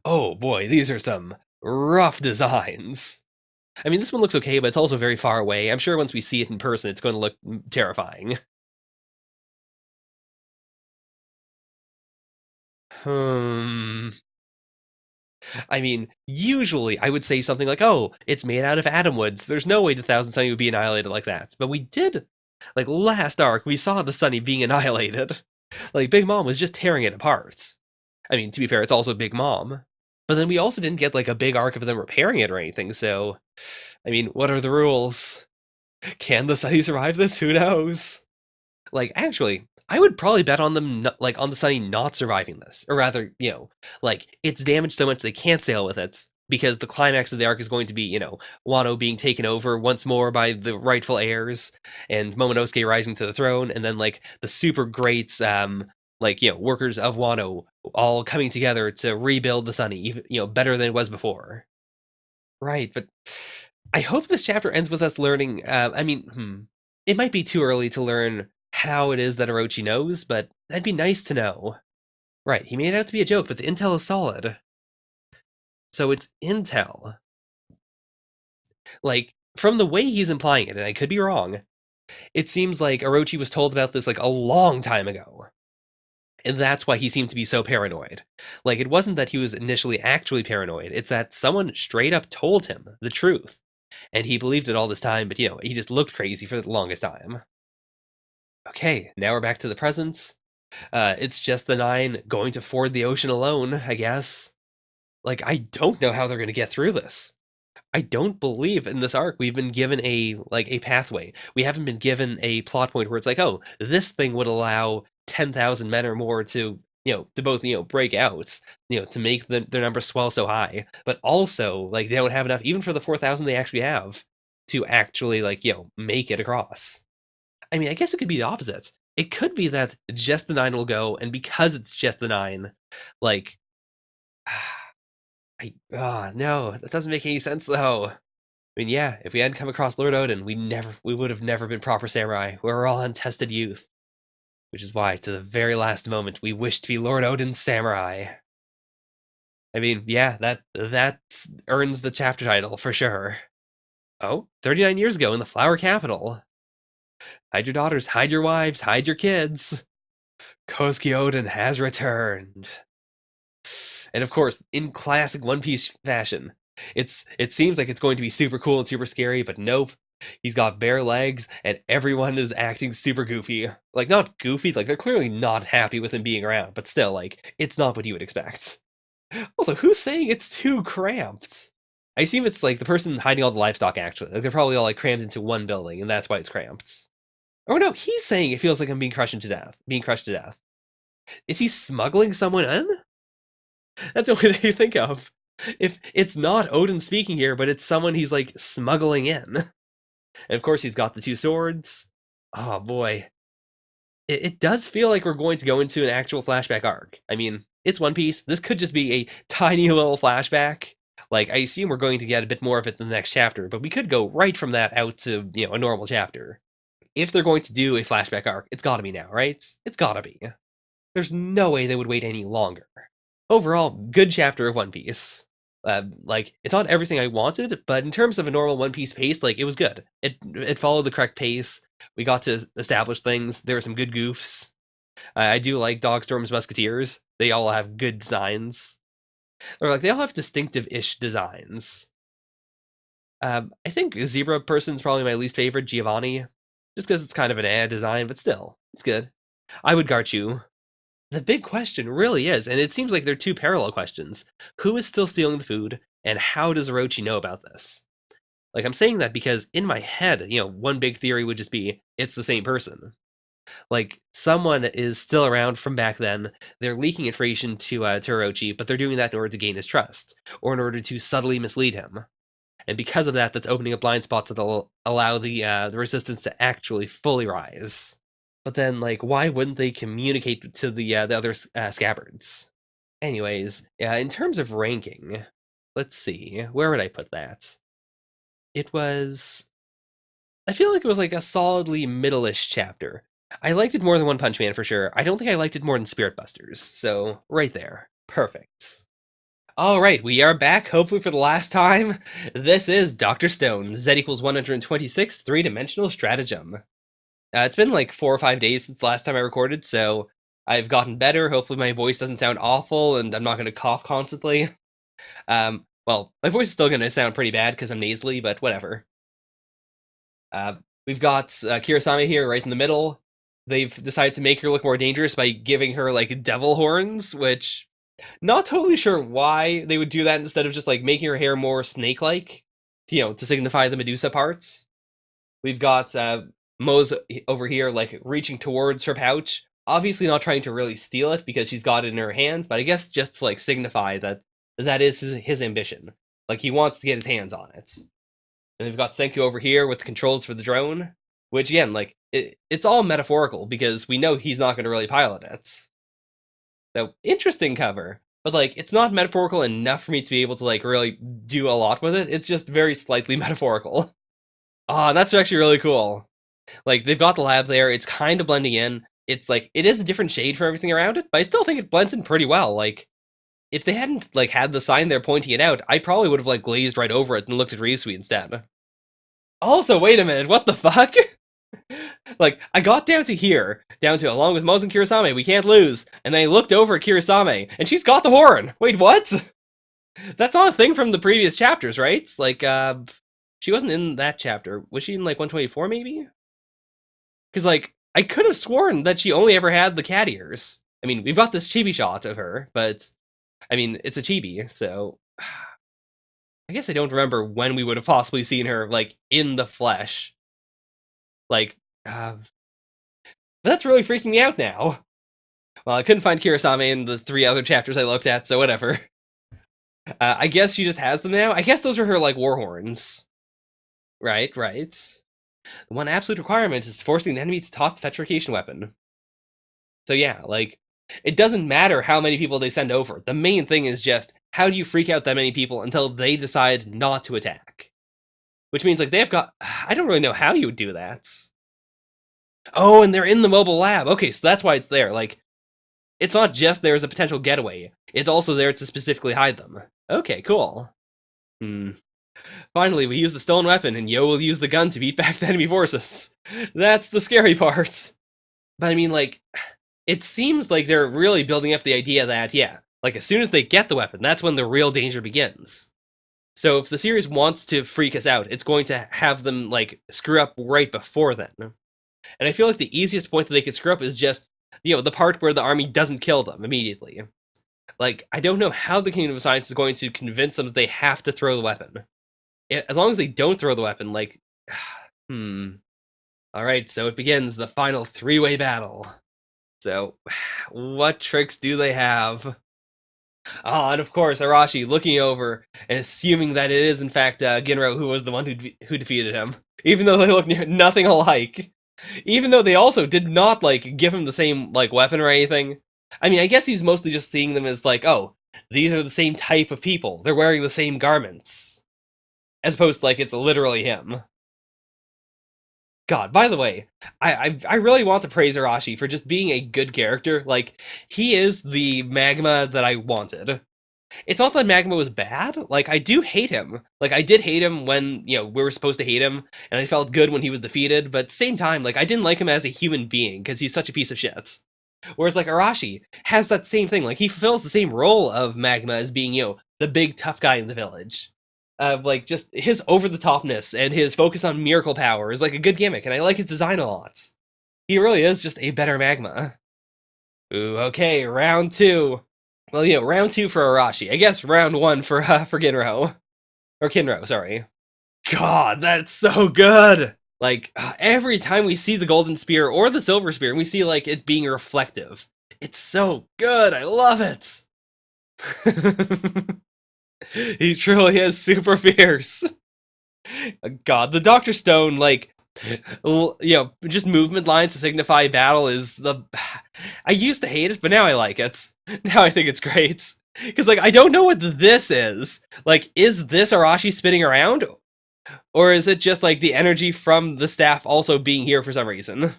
Oh boy, these are some rough designs. I mean, this one looks okay, but it's also very far away. I'm sure once we see it in person, it's going to look terrifying. Hmm. I mean, usually I would say something like, "Oh, it's made out of atom woods. There's no way the Thousand Sunny would be annihilated like that." But we did, like last arc, we saw the Sunny being annihilated. Like Big Mom was just tearing it apart. I mean, to be fair, it's also Big Mom. But then we also didn't get like a big arc of them repairing it or anything. So, I mean, what are the rules? Can the Sunny survive this? Who knows? Like, actually, I would probably bet on them, like, on the Sunny not surviving this. Or rather, like, it's damaged so much they can't sail with it, because the climax of the arc is going to be, Wano being taken over once more by the rightful heirs, and Momonosuke rising to the throne, and then, like, the super greats, like, workers of Wano all coming together to rebuild the Sunny, even, better than it was before. Right, but I hope this chapter ends with us learning. I mean, it might be too early to learn how it is that Orochi knows, but that'd be nice to know. Right, he made it out to be a joke, but the intel is solid. So it's intel. Like, from the way he's implying it, and I could be wrong, it seems like Orochi was told about this like a long time ago. And that's why he seemed to be so paranoid. Like, it wasn't that he was initially actually paranoid, it's that someone straight up told him the truth. And he believed it all this time, but he just looked crazy for the longest time. Okay, now we're back to the present. It's just the nine going to ford the ocean alone, I guess. Like, I don't know how they're going to get through this. I don't believe in this arc we've been given a pathway. We haven't been given a plot point where it's like, oh, this thing would allow 10,000 men or more to to both break out, to make their number swell so high, but also like they don't have enough even for the 4,000 they actually have to actually like make it across. I mean, I guess it could be the opposite. It could be that just the nine will go, and because it's just the nine, like, no, that doesn't make any sense though. I mean, yeah, if we hadn't come across Lord Odin, we would have never been proper samurai. We were all untested youth, which is why, to the very last moment, we wished to be Lord Odin's samurai. I mean, yeah, that earns the chapter title for sure. Oh, 39 years ago in the Flower Capital. Hide your daughters, hide your wives, hide your kids. Kosuke Odin has returned. And of course, in classic One Piece fashion, it seems like it's going to be super cool and super scary, but nope. He's got bare legs, and everyone is acting super goofy. Like, not goofy, like, they're clearly not happy with him being around, but still, like, it's not what you would expect. Also, who's saying it's too cramped? I assume it's, like, the person hiding all the livestock, actually. Like, they're probably all, like, crammed into one building, and that's why it's cramped. Oh no, he's saying it feels like I'm being crushed to death. Is he smuggling someone in? That's the only thing you think of. If it's not Odin speaking here, but it's someone he's like smuggling in. And of course, he's got the two swords. Oh boy. It does feel like we're going to go into an actual flashback arc. I mean, it's One Piece. This could just be a tiny little flashback. Like, I assume we're going to get a bit more of it in the next chapter, but we could go right from that out to, a normal chapter. If they're going to do a flashback arc, it's gotta be now, right? It's gotta be. There's no way they would wait any longer. Overall, good chapter of One Piece. Like, it's not everything I wanted, but in terms of a normal One Piece pace, like, it was good. It followed the correct pace. We got to establish things. There were some good goofs. I do like Dogstorm's Musketeers. They all have good designs. Or like they all have distinctive-ish designs. I think Zebra Person's probably my least favorite, Giovanni, just because it's kind of an ad design, but still, it's good. I would Garchu. The big question really is, and it seems like they're two parallel questions. Who is still stealing the food, and how does Orochi know about this? Like, I'm saying that because in my head, one big theory would just be, it's the same person. Like, someone is still around from back then, they're leaking information to Orochi, but they're doing that in order to gain his trust, or in order to subtly mislead him. And because of that, that's opening up blind spots that'll allow the resistance to actually fully rise. But then, like, why wouldn't they communicate to the other scabbards? Anyways, in terms of ranking, let's see, where would I put that? It was, I feel like it was like a solidly middle-ish chapter. I liked it more than One Punch Man for sure. I don't think I liked it more than Spirit Busters, so right there, perfect. All right, we are back, hopefully for the last time. This is Dr. Stone, Z equals 126, three-dimensional stratagem. It's been like 4 or 5 days since the last time I recorded, so I've gotten better. Hopefully my voice doesn't sound awful, and I'm not going to cough constantly. Well, my voice is still going to sound pretty bad because I'm nasally, but whatever. We've got Kirasame here right in the middle. They've decided to make her look more dangerous by giving her, like, devil horns, which... Not totally sure why they would do that instead of just, like, making her hair more snake-like, to signify the Medusa parts. We've got Mo's over here, like, reaching towards her pouch. Obviously not trying to really steal it because she's got it in her hand, but I guess just to, like, signify that that is his ambition. Like, he wants to get his hands on it. And we've got Senku over here with the controls for the drone, which, again, like, it's all metaphorical because we know he's not going to really pilot it. So, interesting cover, but, like, it's not metaphorical enough for me to be able to, like, really do a lot with it. It's just very slightly metaphorical. Ah, that's actually really cool. Like, they've got the lab there, it's kind of blending in. It's, like, it is a different shade for everything around it, but I still think it blends in pretty well. Like, if they hadn't, like, had the sign there pointing it out, I probably would have, like, glazed right over it and looked at Ryusui instead. Also, wait a minute, what the fuck? Like, I got down to along with Moz and Kirasame, we can't lose, and then I looked over at Kirasame, and she's got the horn! Wait, what? That's not a thing from the previous chapters, right? Like, she wasn't in that chapter. Was she in, like, 124, maybe? Because, like, I could have sworn that she only ever had the cat ears. I mean, we've got this chibi shot of her, but, I mean, it's a chibi, so... I guess I don't remember when we would have possibly seen her, like, in the flesh. Like, but that's really freaking me out now. Well, I couldn't find Kirasame in the 3 other chapters I looked at, so whatever. I guess she just has them now? I guess those are her, like, war horns. Right. The one absolute requirement is forcing the enemy to toss the petrification weapon. So yeah, like, it doesn't matter how many people they send over. The main thing is just, how do you freak out that many people until they decide not to attack? Which means, like, they've got... I don't really know how you would do that. Oh, and they're in the mobile lab. Okay, so that's why it's there. Like, it's not just there as a potential getaway. It's also there to specifically hide them. Okay, cool. Finally, we use the stolen weapon, and Yo will use the gun to beat back the enemy forces. That's the scary part. But I mean, like, it seems like they're really building up the idea that, yeah, like, as soon as they get the weapon, that's when the real danger begins. So if the series wants to freak us out, it's going to have them, like, screw up right before then. And I feel like the easiest point that they could screw up is just, the part where the army doesn't kill them immediately. Like, I don't know how the Kingdom of Science is going to convince them that they have to throw the weapon. As long as they don't throw the weapon, like, Alright, so it begins, the final 3-way battle. So, what tricks do they have? Oh, and of course, Arashi looking over and assuming that it is, in fact, Ginro who was the one who defeated him. Even though they look nothing alike. Even though they also did not, like, give him the same, like, weapon or anything. I mean, I guess he's mostly just seeing them as, like, oh, these are the same type of people. They're wearing the same garments. As opposed to, like, it's literally him. God, by the way, I really want to praise Arashi for just being a good character. Like, he is the Magma that I wanted. It's not that Magma was bad. Like, I do hate him. Like, I did hate him when, we were supposed to hate him, and I felt good when he was defeated, but at the same time, like, I didn't like him as a human being, because he's such a piece of shit. Whereas, like, Arashi has that same thing. Like, he fulfills the same role of Magma as being, the big tough guy in the village. Like, just his over-the-topness and his focus on miracle power is, like, a good gimmick, and I like his design a lot. He really is just a better Magma. Ooh, okay, round 2. Well, round 2 for Arashi. I guess round 1 for Ginro. Or Kinro, sorry. God, that's so good! Like, every time we see the golden spear or the silver spear, and we see, like, it being reflective. It's so good, I love it! He truly is super fierce. God, the Dr. Stone, like, just movement lines to signify battle is the... I used to hate it, but now I like it. Now I think it's great. Because, like, I don't know what this is. Like, is this Arashi spinning around? Or is it just, like, the energy from the staff also being here for some reason?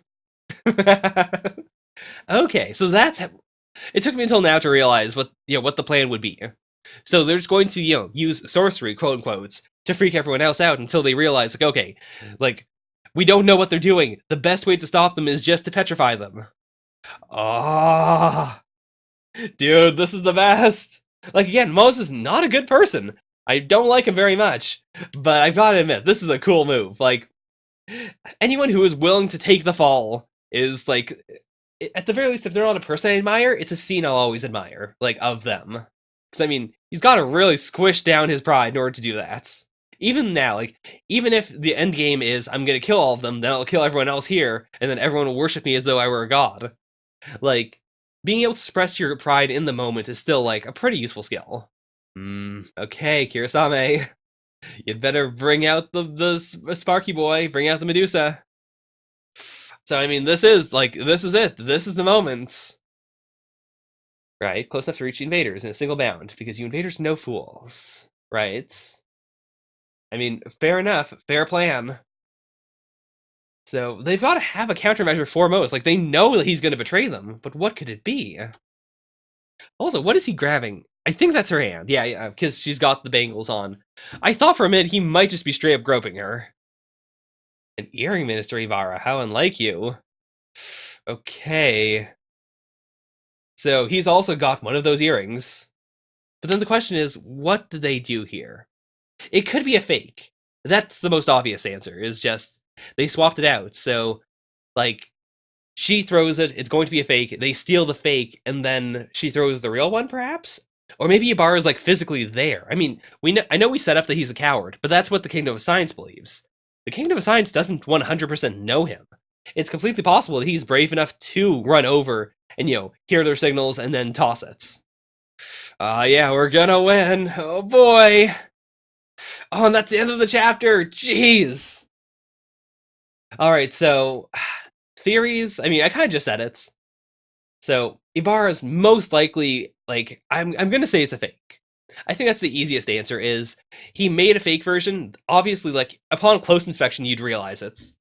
Okay, so that's... It took me until now to realize what the plan would be. So they're just going to, use sorcery, quote unquote, to freak everyone else out until they realize, like, okay, like, we don't know what they're doing. The best way to stop them is just to petrify them. Ah, dude, this is the best. Like, again, Moses is not a good person. I don't like him very much, but I've got to admit, this is a cool move. Like, anyone who is willing to take the fall is, like, at the very least, if they're not a person I admire, it's a scene I'll always admire, like, of them. Because, I mean, he's got to really squish down his pride in order to do that. Even now, like, even if the end game is, I'm gonna kill all of them, then I'll kill everyone else here, and then everyone will worship me as though I were a god. Like, being able to express your pride in the moment is still, like, a pretty useful skill. Okay, Kirasame. You'd better bring out the Sparky boy, bring out the Medusa. So, I mean, this is it. This is the moment. Right, close enough to reach the invaders in a single bound, because you invaders know fools. Right? I mean, fair enough, fair plan. So, they've got to have a countermeasure for Mose. Like, they know that he's going to betray them, but what could it be? Also, what is he grabbing? I think that's her hand. Yeah, because she's got the bangles on. I thought for a minute he might just be straight up groping her. An earring minister, Ivara. How unlike you. Okay. So he's also got one of those earrings. But then the question is, what did they do here? It could be a fake. That's the most obvious answer, is just they swapped it out. So, like, she throws it, it's going to be a fake, they steal the fake, and then she throws the real one, perhaps? Or maybe Ibarra's, like, physically there. I mean, I know we set up that he's a coward, but that's what the Kingdom of Science believes. The Kingdom of Science doesn't 100% know him. It's completely possible that he's brave enough to run over and, hear their signals and then toss it. Yeah, we're gonna win. Oh boy. Oh, and that's the end of the chapter. Jeez. Alright, so theories. I mean, I kind of just said it. So Ibarra's most likely, like, I'm gonna say it's a fake. I think that's the easiest answer. Is he made a fake version? Obviously, like, upon close inspection, you'd realize it's.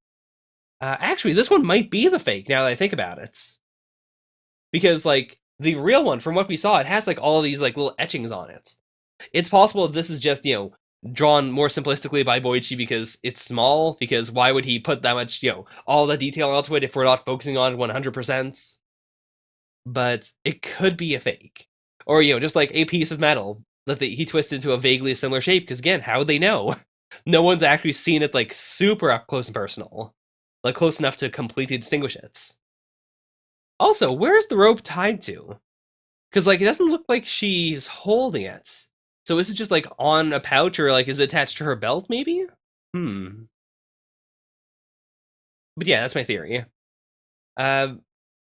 Actually, this one might be the fake. Now that I think about it, because, like, the real one, from what we saw, it has, like, all these, like, little etchings on it. It's possible this is just, drawn more simplistically by Boichi because it's small, because why would he put that much, all the detail onto it if we're not focusing on 100%? But it could be a fake. Or, just like a piece of metal that he twisted into a vaguely similar shape, because again, how would they know? No one's actually seen it, like, super up close and personal. Like, close enough to completely distinguish it. Also, where's the rope tied to? Because, like, it doesn't look like she's holding it. So is it just, like, on a pouch, or, like, is it attached to her belt, maybe? But yeah, that's my theory.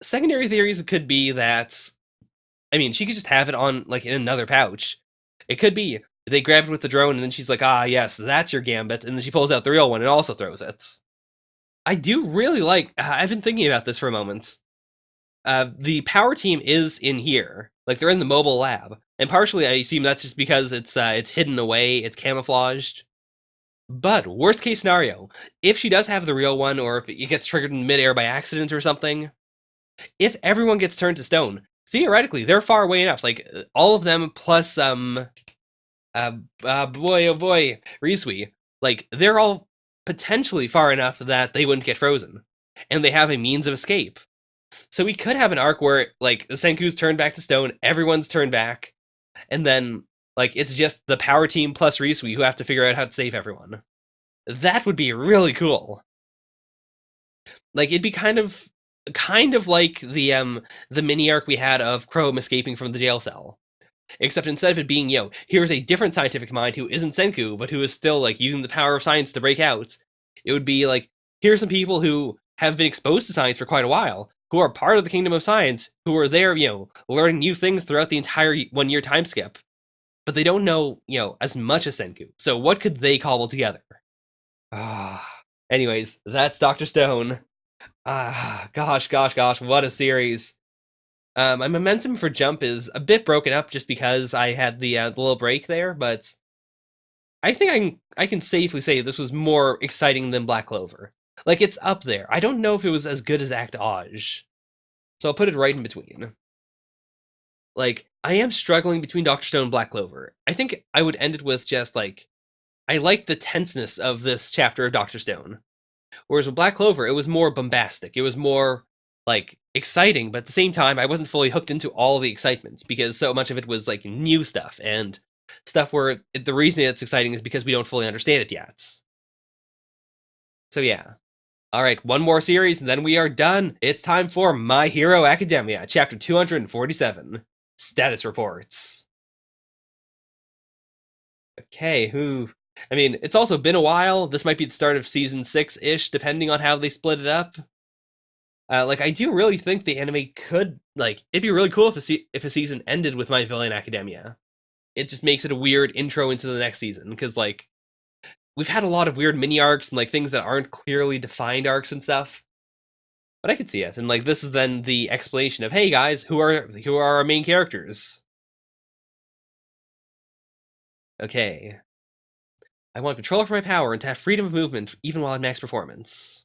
Secondary theories could be that, I mean, she could just have it on, like, in another pouch. It could be they grabbed it with the drone, and then she's like, ah, yes, that's your gambit, and then she pulls out the real one and also throws it. I do really like, I've been thinking about this for a moment. The power team is in here. Like, they're in the mobile lab. And partially, I assume that's just because it's hidden away, it's camouflaged. But, worst case scenario, if she does have the real one, or if it gets triggered in midair by accident or something, if everyone gets turned to stone, theoretically, they're far away enough. Like, all of them plus, boy, oh boy, Rizui, like, they're all potentially far enough that they wouldn't get frozen. And they have a means of escape. So we could have an arc where, like, the Senku's turned back to stone, everyone's turned back, and then, like, it's just the power team plus Rizui who have to figure out how to save everyone. That would be really cool. Like, it'd be kind of like the mini arc we had of Chrome escaping from the jail cell. Except instead of it being, here's a different scientific mind who isn't Senku, but who is still, like, using the power of science to break out, it would be like, here's some people who have been exposed to science for quite a while, who are part of the Kingdom of Science, who are there, learning new things throughout the entire 1 year time skip. But they don't know, as much as Senku. So what could they cobble together? Anyways, that's Dr. Stone. Gosh, what a series. My momentum for Jump is a bit broken up just because I had the little break there, but I think I can safely say this was more exciting than Black Clover. Like, it's up there. I don't know if it was as good as Act Aj, so I'll put it right in between. Like, I am struggling between Dr. Stone and Black Clover. I think I would end it with just like, I like the tenseness of this chapter of Dr. Stone. Whereas with Black Clover, it was more bombastic. It was more like exciting, but at the same time, I wasn't fully hooked into all the excitement because so much of it was like new stuff and stuff where the reason it's exciting is because we don't fully understand it yet. So yeah. All right, one more series and then we are done. It's time for My Hero Academia, chapter 247, Status Reports. Okay, I mean, it's also been a while. This might be the start of season 6-ish, depending on how they split it up. Like, I do really think the anime could, like, it'd be really cool if a season ended with My Villain Academia. It just makes it a weird intro into the next season, because, like, we've had a lot of weird mini arcs and, like, things that aren't clearly defined arcs and stuff. But I could see it, and, like, this is then the explanation of, hey, guys, who are our main characters? Okay. I want control over my power and to have freedom of movement even while at max performance.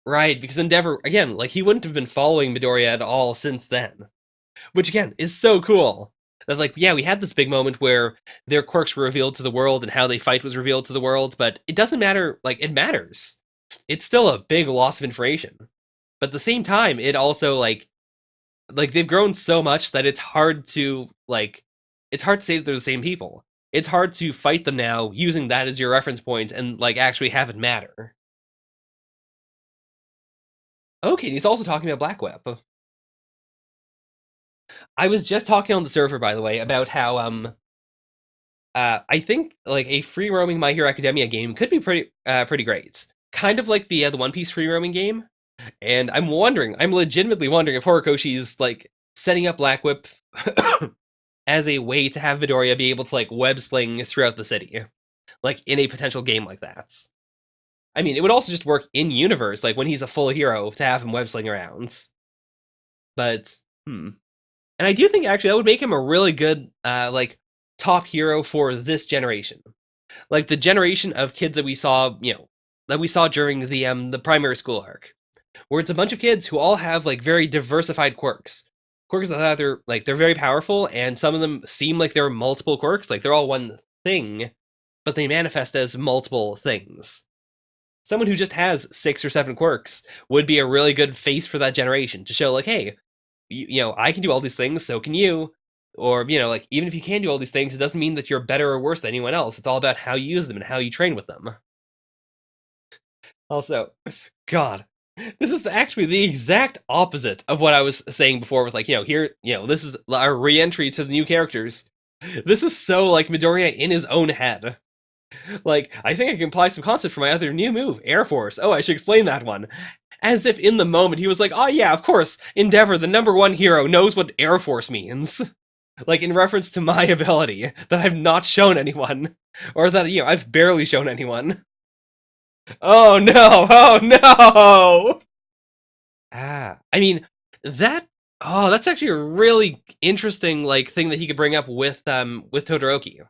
Right, because Endeavor, again, like, he wouldn't have been following Midoriya at all since then. Which, again, is so cool. That, like, yeah, we had this big moment where their quirks were revealed to the world and how they fight was revealed to the world, but it doesn't matter, like, it matters. It's still a big loss of information. But at the same time, it also, like they've grown so much that it's hard to, like, it's hard to say that they're the same people. It's hard to fight them now using that as your reference point and, like, actually have it matter. Okay, and he's also talking about Black Whip. I was just talking on the server, by the way, about how I think like a free roaming My Hero Academia game could be pretty great. Kind of like the One Piece free roaming game. And I'm legitimately wondering if Horikoshi's like setting up Black Whip as a way to have Midoriya be able to like web sling throughout the city, like in a potential game like that. I mean, it would also just work in universe, like when he's a full hero, to have him web sling around. But and I do think actually that would make him a really good like top hero for this generation, like the generation of kids that we saw, that we saw during the primary school arc, where it's a bunch of kids who all have like very diversified quirks that either like they're very powerful, and some of them seem like they're multiple quirks, like they're all one thing, but they manifest as multiple things. Someone who just has 6 or 7 quirks would be a really good face for that generation to show, like, hey, I can do all these things, so can you. Or, like, even if you can do all these things, it doesn't mean that you're better or worse than anyone else. It's all about how you use them and how you train with them. Also, God, this is actually the exact opposite of what I was saying before with, like, here, this is our re-entry to the new characters. This is so, like, Midoriya in his own head. Like, I think I can apply some concept for my other new move, Air Force. Oh, I should explain that one. As if in the moment he was like, oh yeah, of course, Endeavor, the #1 hero, knows what Air Force means. Like, in reference to my ability that I've not shown anyone. Or that, I've barely shown anyone. Oh no! Oh no! I mean, that's actually a really interesting, like, thing that he could bring up with Todoroki.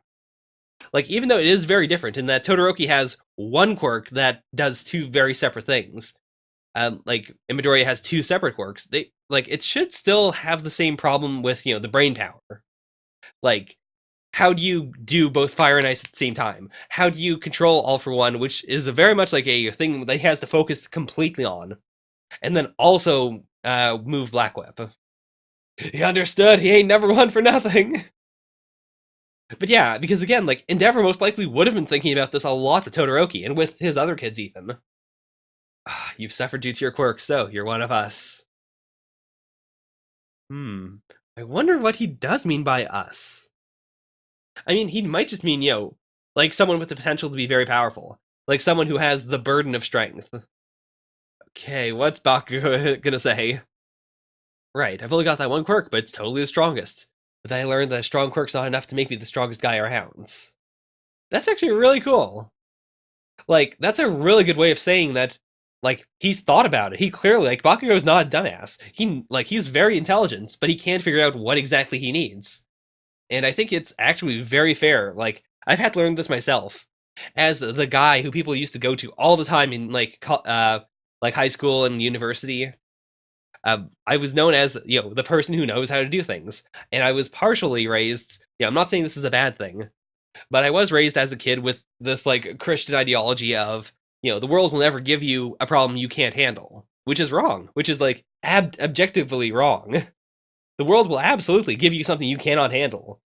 Like, even though it is very different in that Todoroki has one quirk that does 2 very separate things, like, Midoriya has 2 separate quirks, it should still have the same problem with, the brain power. Like, how do you do both fire and ice at the same time? How do you control All for One, which is very much like a thing that he has to focus completely on, and then also move Black Whip? He understood. He ain't #1 for nothing. But yeah, because again, like, Endeavor most likely would have been thinking about this a lot with Todoroki, and with his other kids even. You've suffered due to your quirk, so you're one of us. I wonder what he does mean by us. I mean, he might just mean, like someone with the potential to be very powerful. Like someone who has the burden of strength. Okay, what's Bakugo gonna say? Right, I've only got that one quirk, but it's totally the strongest. But then I learned that a strong quirk's not enough to make me the strongest guy around. That's actually really cool. Like, that's a really good way of saying that, like, he's thought about it. He clearly, like, Bakugo's not a dumbass. He's very intelligent, but he can't figure out what exactly he needs. And I think it's actually very fair. Like, I've had to learn this myself. As the guy who people used to go to all the time in, like high school and university, I was known as, the person who knows how to do things. And I was partially raised, I'm not saying this is a bad thing, but I was raised as a kid with this, like, Christian ideology of, the world will never give you a problem you can't handle, which is wrong, which is, like, objectively wrong. The world will absolutely give you something you cannot handle.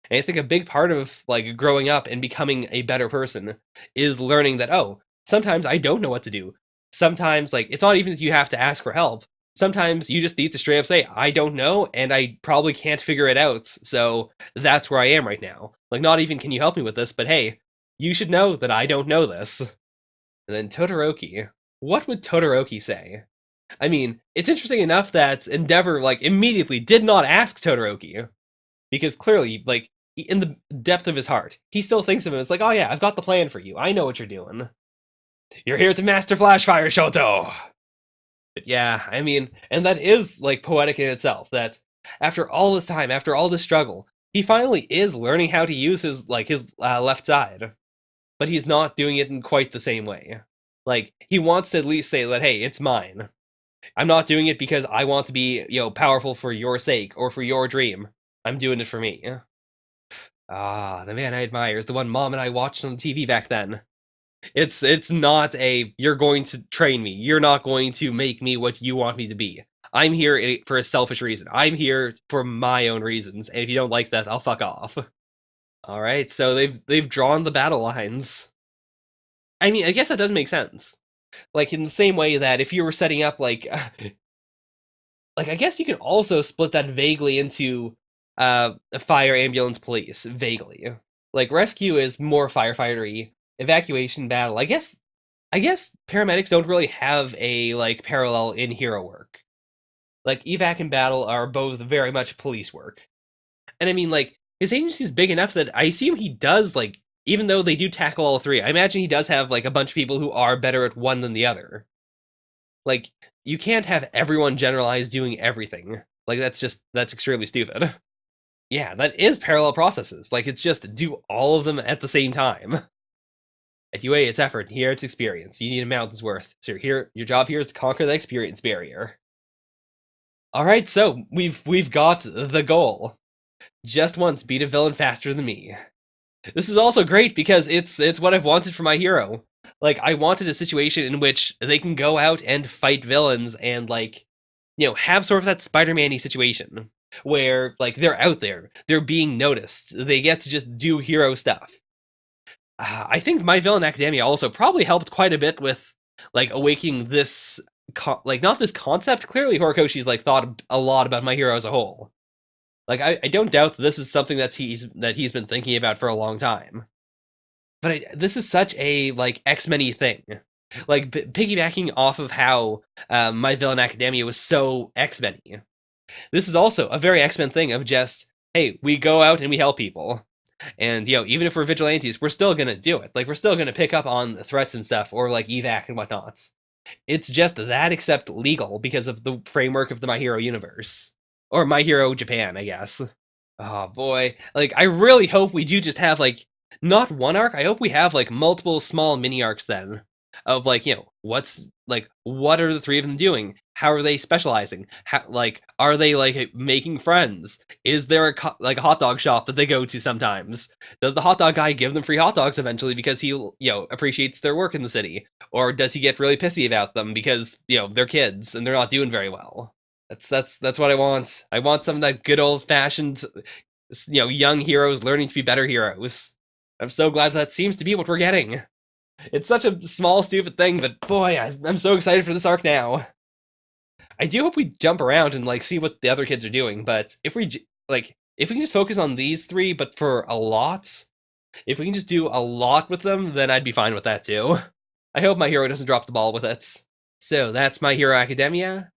And I think a big part of, like, growing up and becoming a better person is learning that, oh, sometimes I don't know what to do. Sometimes, like, it's not even that you have to ask for help. Sometimes you just need to straight up say, I don't know, and I probably can't figure it out, so that's where I am right now. Like, not even can you help me with this, but hey, you should know that I don't know this. And then Todoroki. What would Todoroki say? I mean, it's interesting enough that Endeavor, like, immediately did not ask Todoroki. Because clearly, like, in the depth of his heart, he still thinks of him as like, oh yeah, I've got the plan for you. I know what you're doing. You're here to master Flashfire, Shoto! But yeah, I mean, and that is, like, poetic in itself, that after all this time, after all this struggle, he finally is learning how to use his left side. But he's not doing it in quite the same way. Like, he wants to at least say that, hey, it's mine. I'm not doing it because I want to be, powerful for your sake or for your dream. I'm doing it for me. Ah, the man I admire is the one Mom and I watched on TV back then. It's not a, you're going to train me. You're not going to make me what you want me to be. I'm here for a selfish reason. I'm here for my own reasons, and if you don't like that, I'll fuck off. All right, so they've drawn the battle lines. I mean, I guess that does make sense. Like, in the same way that if you were setting up, like, I guess you can also split that vaguely into fire, ambulance, police, vaguely. Like, rescue is more firefighter-y. Evacuation, battle. I guess paramedics don't really have a, like, parallel in hero work. Like, evac and battle are both very much police work. And I mean, like, his agency's big enough that I assume he does, like, even though they do tackle all three, I imagine he does have, like, a bunch of people who are better at one than the other. Like, you can't have everyone generalized doing everything. Like, that's extremely stupid. Yeah, that is parallel processes. Like, it's just do all of them at the same time. At UA, it's effort. Here, it's experience. You need a mountain's worth. So your job here is to conquer the experience barrier. All right, so we've got the goal. Just once, beat a villain faster than me. This is also great because it's what I've wanted for my hero. Like, I wanted a situation in which they can go out and fight villains and, like, have sort of that Spider-Man-y situation where, like, they're out there, they're being noticed, they get to just do hero stuff. I think My Villain Academia also probably helped quite a bit with, like, awakening this, like, not this concept. Clearly, Horikoshi's, like, thought a lot about My Hero as a whole. Like, I don't doubt that this is something that he's been thinking about for a long time. But this is such a, like, X-Men-y thing. Like, piggybacking off of how My Villain Academia was so X-Men-y. This is also a very X-Men thing of just, hey, we go out and we help people. And, even if we're vigilantes, we're still gonna do it. Like, we're still gonna pick up on threats and stuff, or, like, evac and whatnots. It's just that, except legal, because of the framework of the My Hero universe. Or My Hero Japan, I guess. Oh, boy. Like, I really hope we do just have, like, not one arc, I hope we have, like, multiple small mini-arcs then. Of, like, what are the three of them doing? How are they specializing? How, like, are they, like, making friends? Is there a hot dog shop that they go to sometimes? Does the hot dog guy give them free hot dogs eventually because he, appreciates their work in the city? Or does he get really pissy about them because, they're kids and they're not doing very well? That's what I want. I want some of that good old-fashioned, young heroes learning to be better heroes. I'm so glad that seems to be what we're getting. It's such a small, stupid thing, but boy, I'm so excited for this arc now. I do hope we jump around and, like, see what the other kids are doing, but if we can just focus on these three, but for a lot, if we can just do a lot with them, then I'd be fine with that too. I hope My Hero doesn't drop the ball with it. So that's My Hero Academia.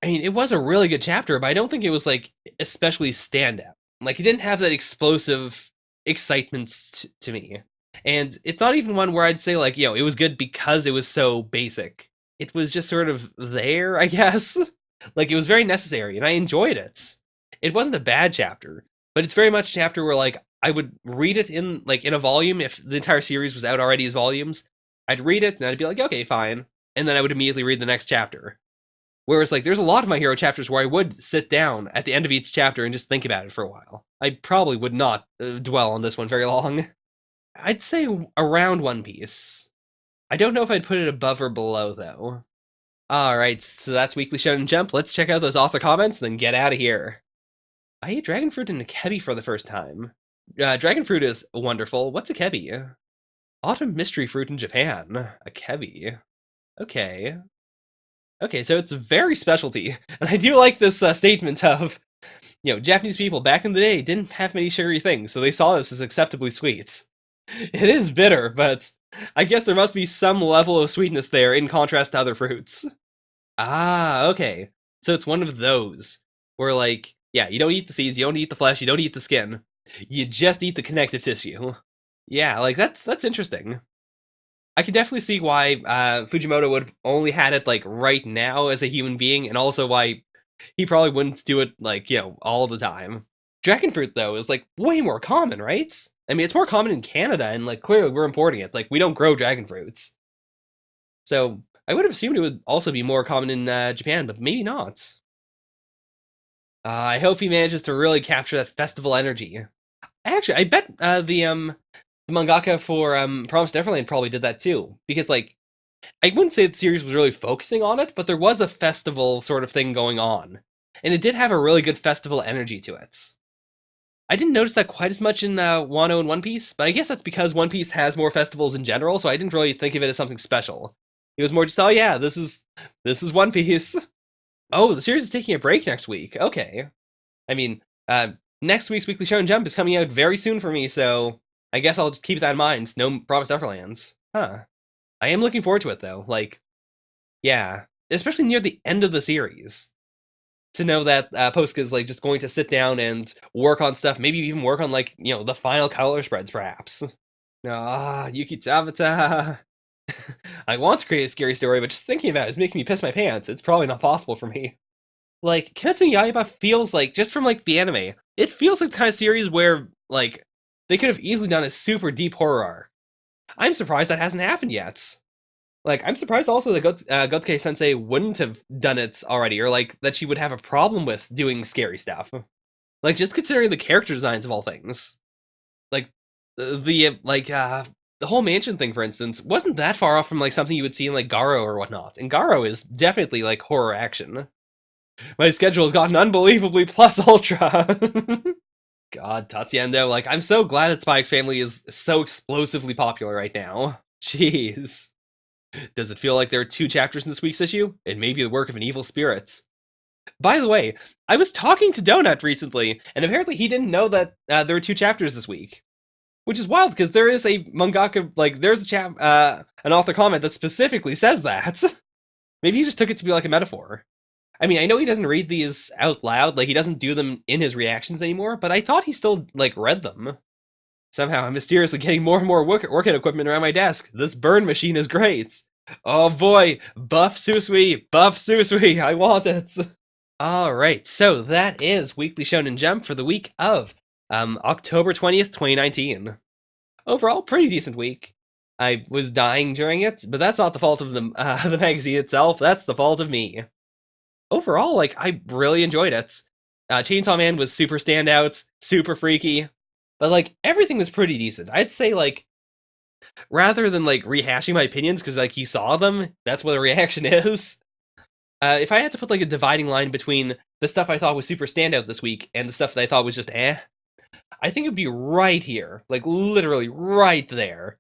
I mean, it was a really good chapter, but I don't think it was, like, especially standout. Like, it didn't have that explosive excitement to me. And it's not even one where I'd say, like, it was good because it was so basic. It was just sort of there, I guess. Like, it was very necessary, and I enjoyed it. It wasn't a bad chapter, but it's very much a chapter where, like, I would read it in a volume if the entire series was out already as volumes. I'd read it, and I'd be like, okay, fine. And then I would immediately read the next chapter. Whereas, like, there's a lot of My Hero chapters where I would sit down at the end of each chapter and just think about it for a while. I probably would not dwell on this one very long. I'd say around One Piece. I don't know if I'd put it above or below, though. Alright, so that's Weekly Shonen Jump. Let's check out those author comments, then get out of here. I ate dragon fruit in Akebi for the first time. Dragon fruit is wonderful. What's Akebi? Autumn mystery fruit in Japan. Akebi. Okay. Okay, so it's very specialty. And I do like this statement of, Japanese people back in the day didn't have many sugary things, so they saw this as acceptably sweet. It is bitter, but I guess there must be some level of sweetness there in contrast to other fruits. Ah, okay. So it's one of those where, like, yeah, you don't eat the seeds, you don't eat the flesh, you don't eat the skin. You just eat the connective tissue. Yeah, like, that's interesting. I can definitely see why Fujimoto would have only had it, like, right now as a human being, and also why he probably wouldn't do it, like, all the time. Dragon fruit, though, is, like, way more common, right? I mean, it's more common in Canada, and, like, clearly we're importing it. Like, we don't grow dragon fruits. So, I would have assumed it would also be more common in Japan, but maybe not. I hope he manages to really capture that festival energy. Actually, I bet the mangaka for Promised Neverland probably did that too, because, like, I wouldn't say the series was really focusing on it, but there was a festival sort of thing going on, and it did have a really good festival energy to it. I didn't notice that quite as much in Wano and One Piece, but I guess that's because One Piece has more festivals in general, so I didn't really think of it as something special. It was more just, oh yeah, this is One Piece. Oh, the series is taking a break next week. Okay. I mean, next week's Weekly Shonen Jump is coming out very soon for me, so I guess I'll just keep that in mind. No Promised Neverlands. Huh. I am looking forward to it, though. Like, yeah. Especially near the end of the series. To know that Posca's, like, just going to sit down and work on stuff. Maybe even work on, like, the final color spreads, perhaps. Yuki Tabata. I want to create a scary story, but just thinking about it is making me piss my pants. It's probably not possible for me. Like, Kimetsu no Yaiba feels like, just from, like, the anime, it feels like the kind of series where, like, they could have easily done a super deep horror arc. I'm surprised that hasn't happened yet. Like, I'm surprised also that Gotsuke Sensei wouldn't have done it already, or, like, that she would have a problem with doing scary stuff. Like, just considering the character designs of all things. Like, the whole mansion thing, for instance, wasn't that far off from, like, something you would see in, like, Garo or whatnot. And Garo is definitely, like, horror action. My schedule has gotten unbelievably plus ultra. God, Tatsiendo, like, I'm so glad that Spy X Family is so explosively popular right now. Jeez. Does it feel like there are 2 chapters in this week's issue? It may be the work of an evil spirit. By the way, I was talking to Donut recently, and apparently he didn't know that there were 2 chapters this week. Which is wild, because there is a mangaka, like, there's an author comment that specifically says that. Maybe he just took it to be, like, a metaphor. I mean, I know he doesn't read these out loud, like, he doesn't do them in his reactions anymore, but I thought he still, like, read them. Somehow, I'm mysteriously getting more and more workout equipment around my desk. This burn machine is great. Oh boy, buff Susui, I want it. Alright, so that is Weekly Shonen Jump for the week of October 20th, 2019. Overall, pretty decent week. I was dying during it, but that's not the fault of the magazine itself, that's the fault of me. Overall, like, I really enjoyed it. Chainsaw Man was super standout, super freaky, but, like, everything was pretty decent. I'd say, like, rather than, like, rehashing my opinions, because, like, you saw them, that's what a reaction is. If I had to put, like, a dividing line between the stuff I thought was super standout this week and the stuff that I thought was just I think it'd be right here. Like, literally right there.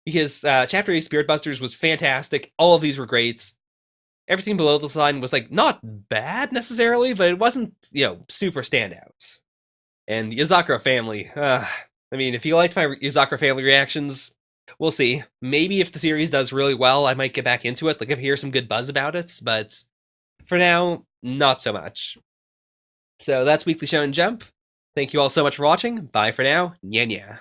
Because Chapter 8 Spirit Busters was fantastic. All of these were great. Everything below this line was, like, not bad necessarily, but it wasn't, super standouts. And Yozakura Family, I mean, if you liked my Yozakura Family reactions, we'll see. Maybe if the series does really well, I might get back into it, like, if I hear some good buzz about it, but for now, not so much. So that's Weekly Shonen Jump. Thank you all so much for watching. Bye for now. Nya nya.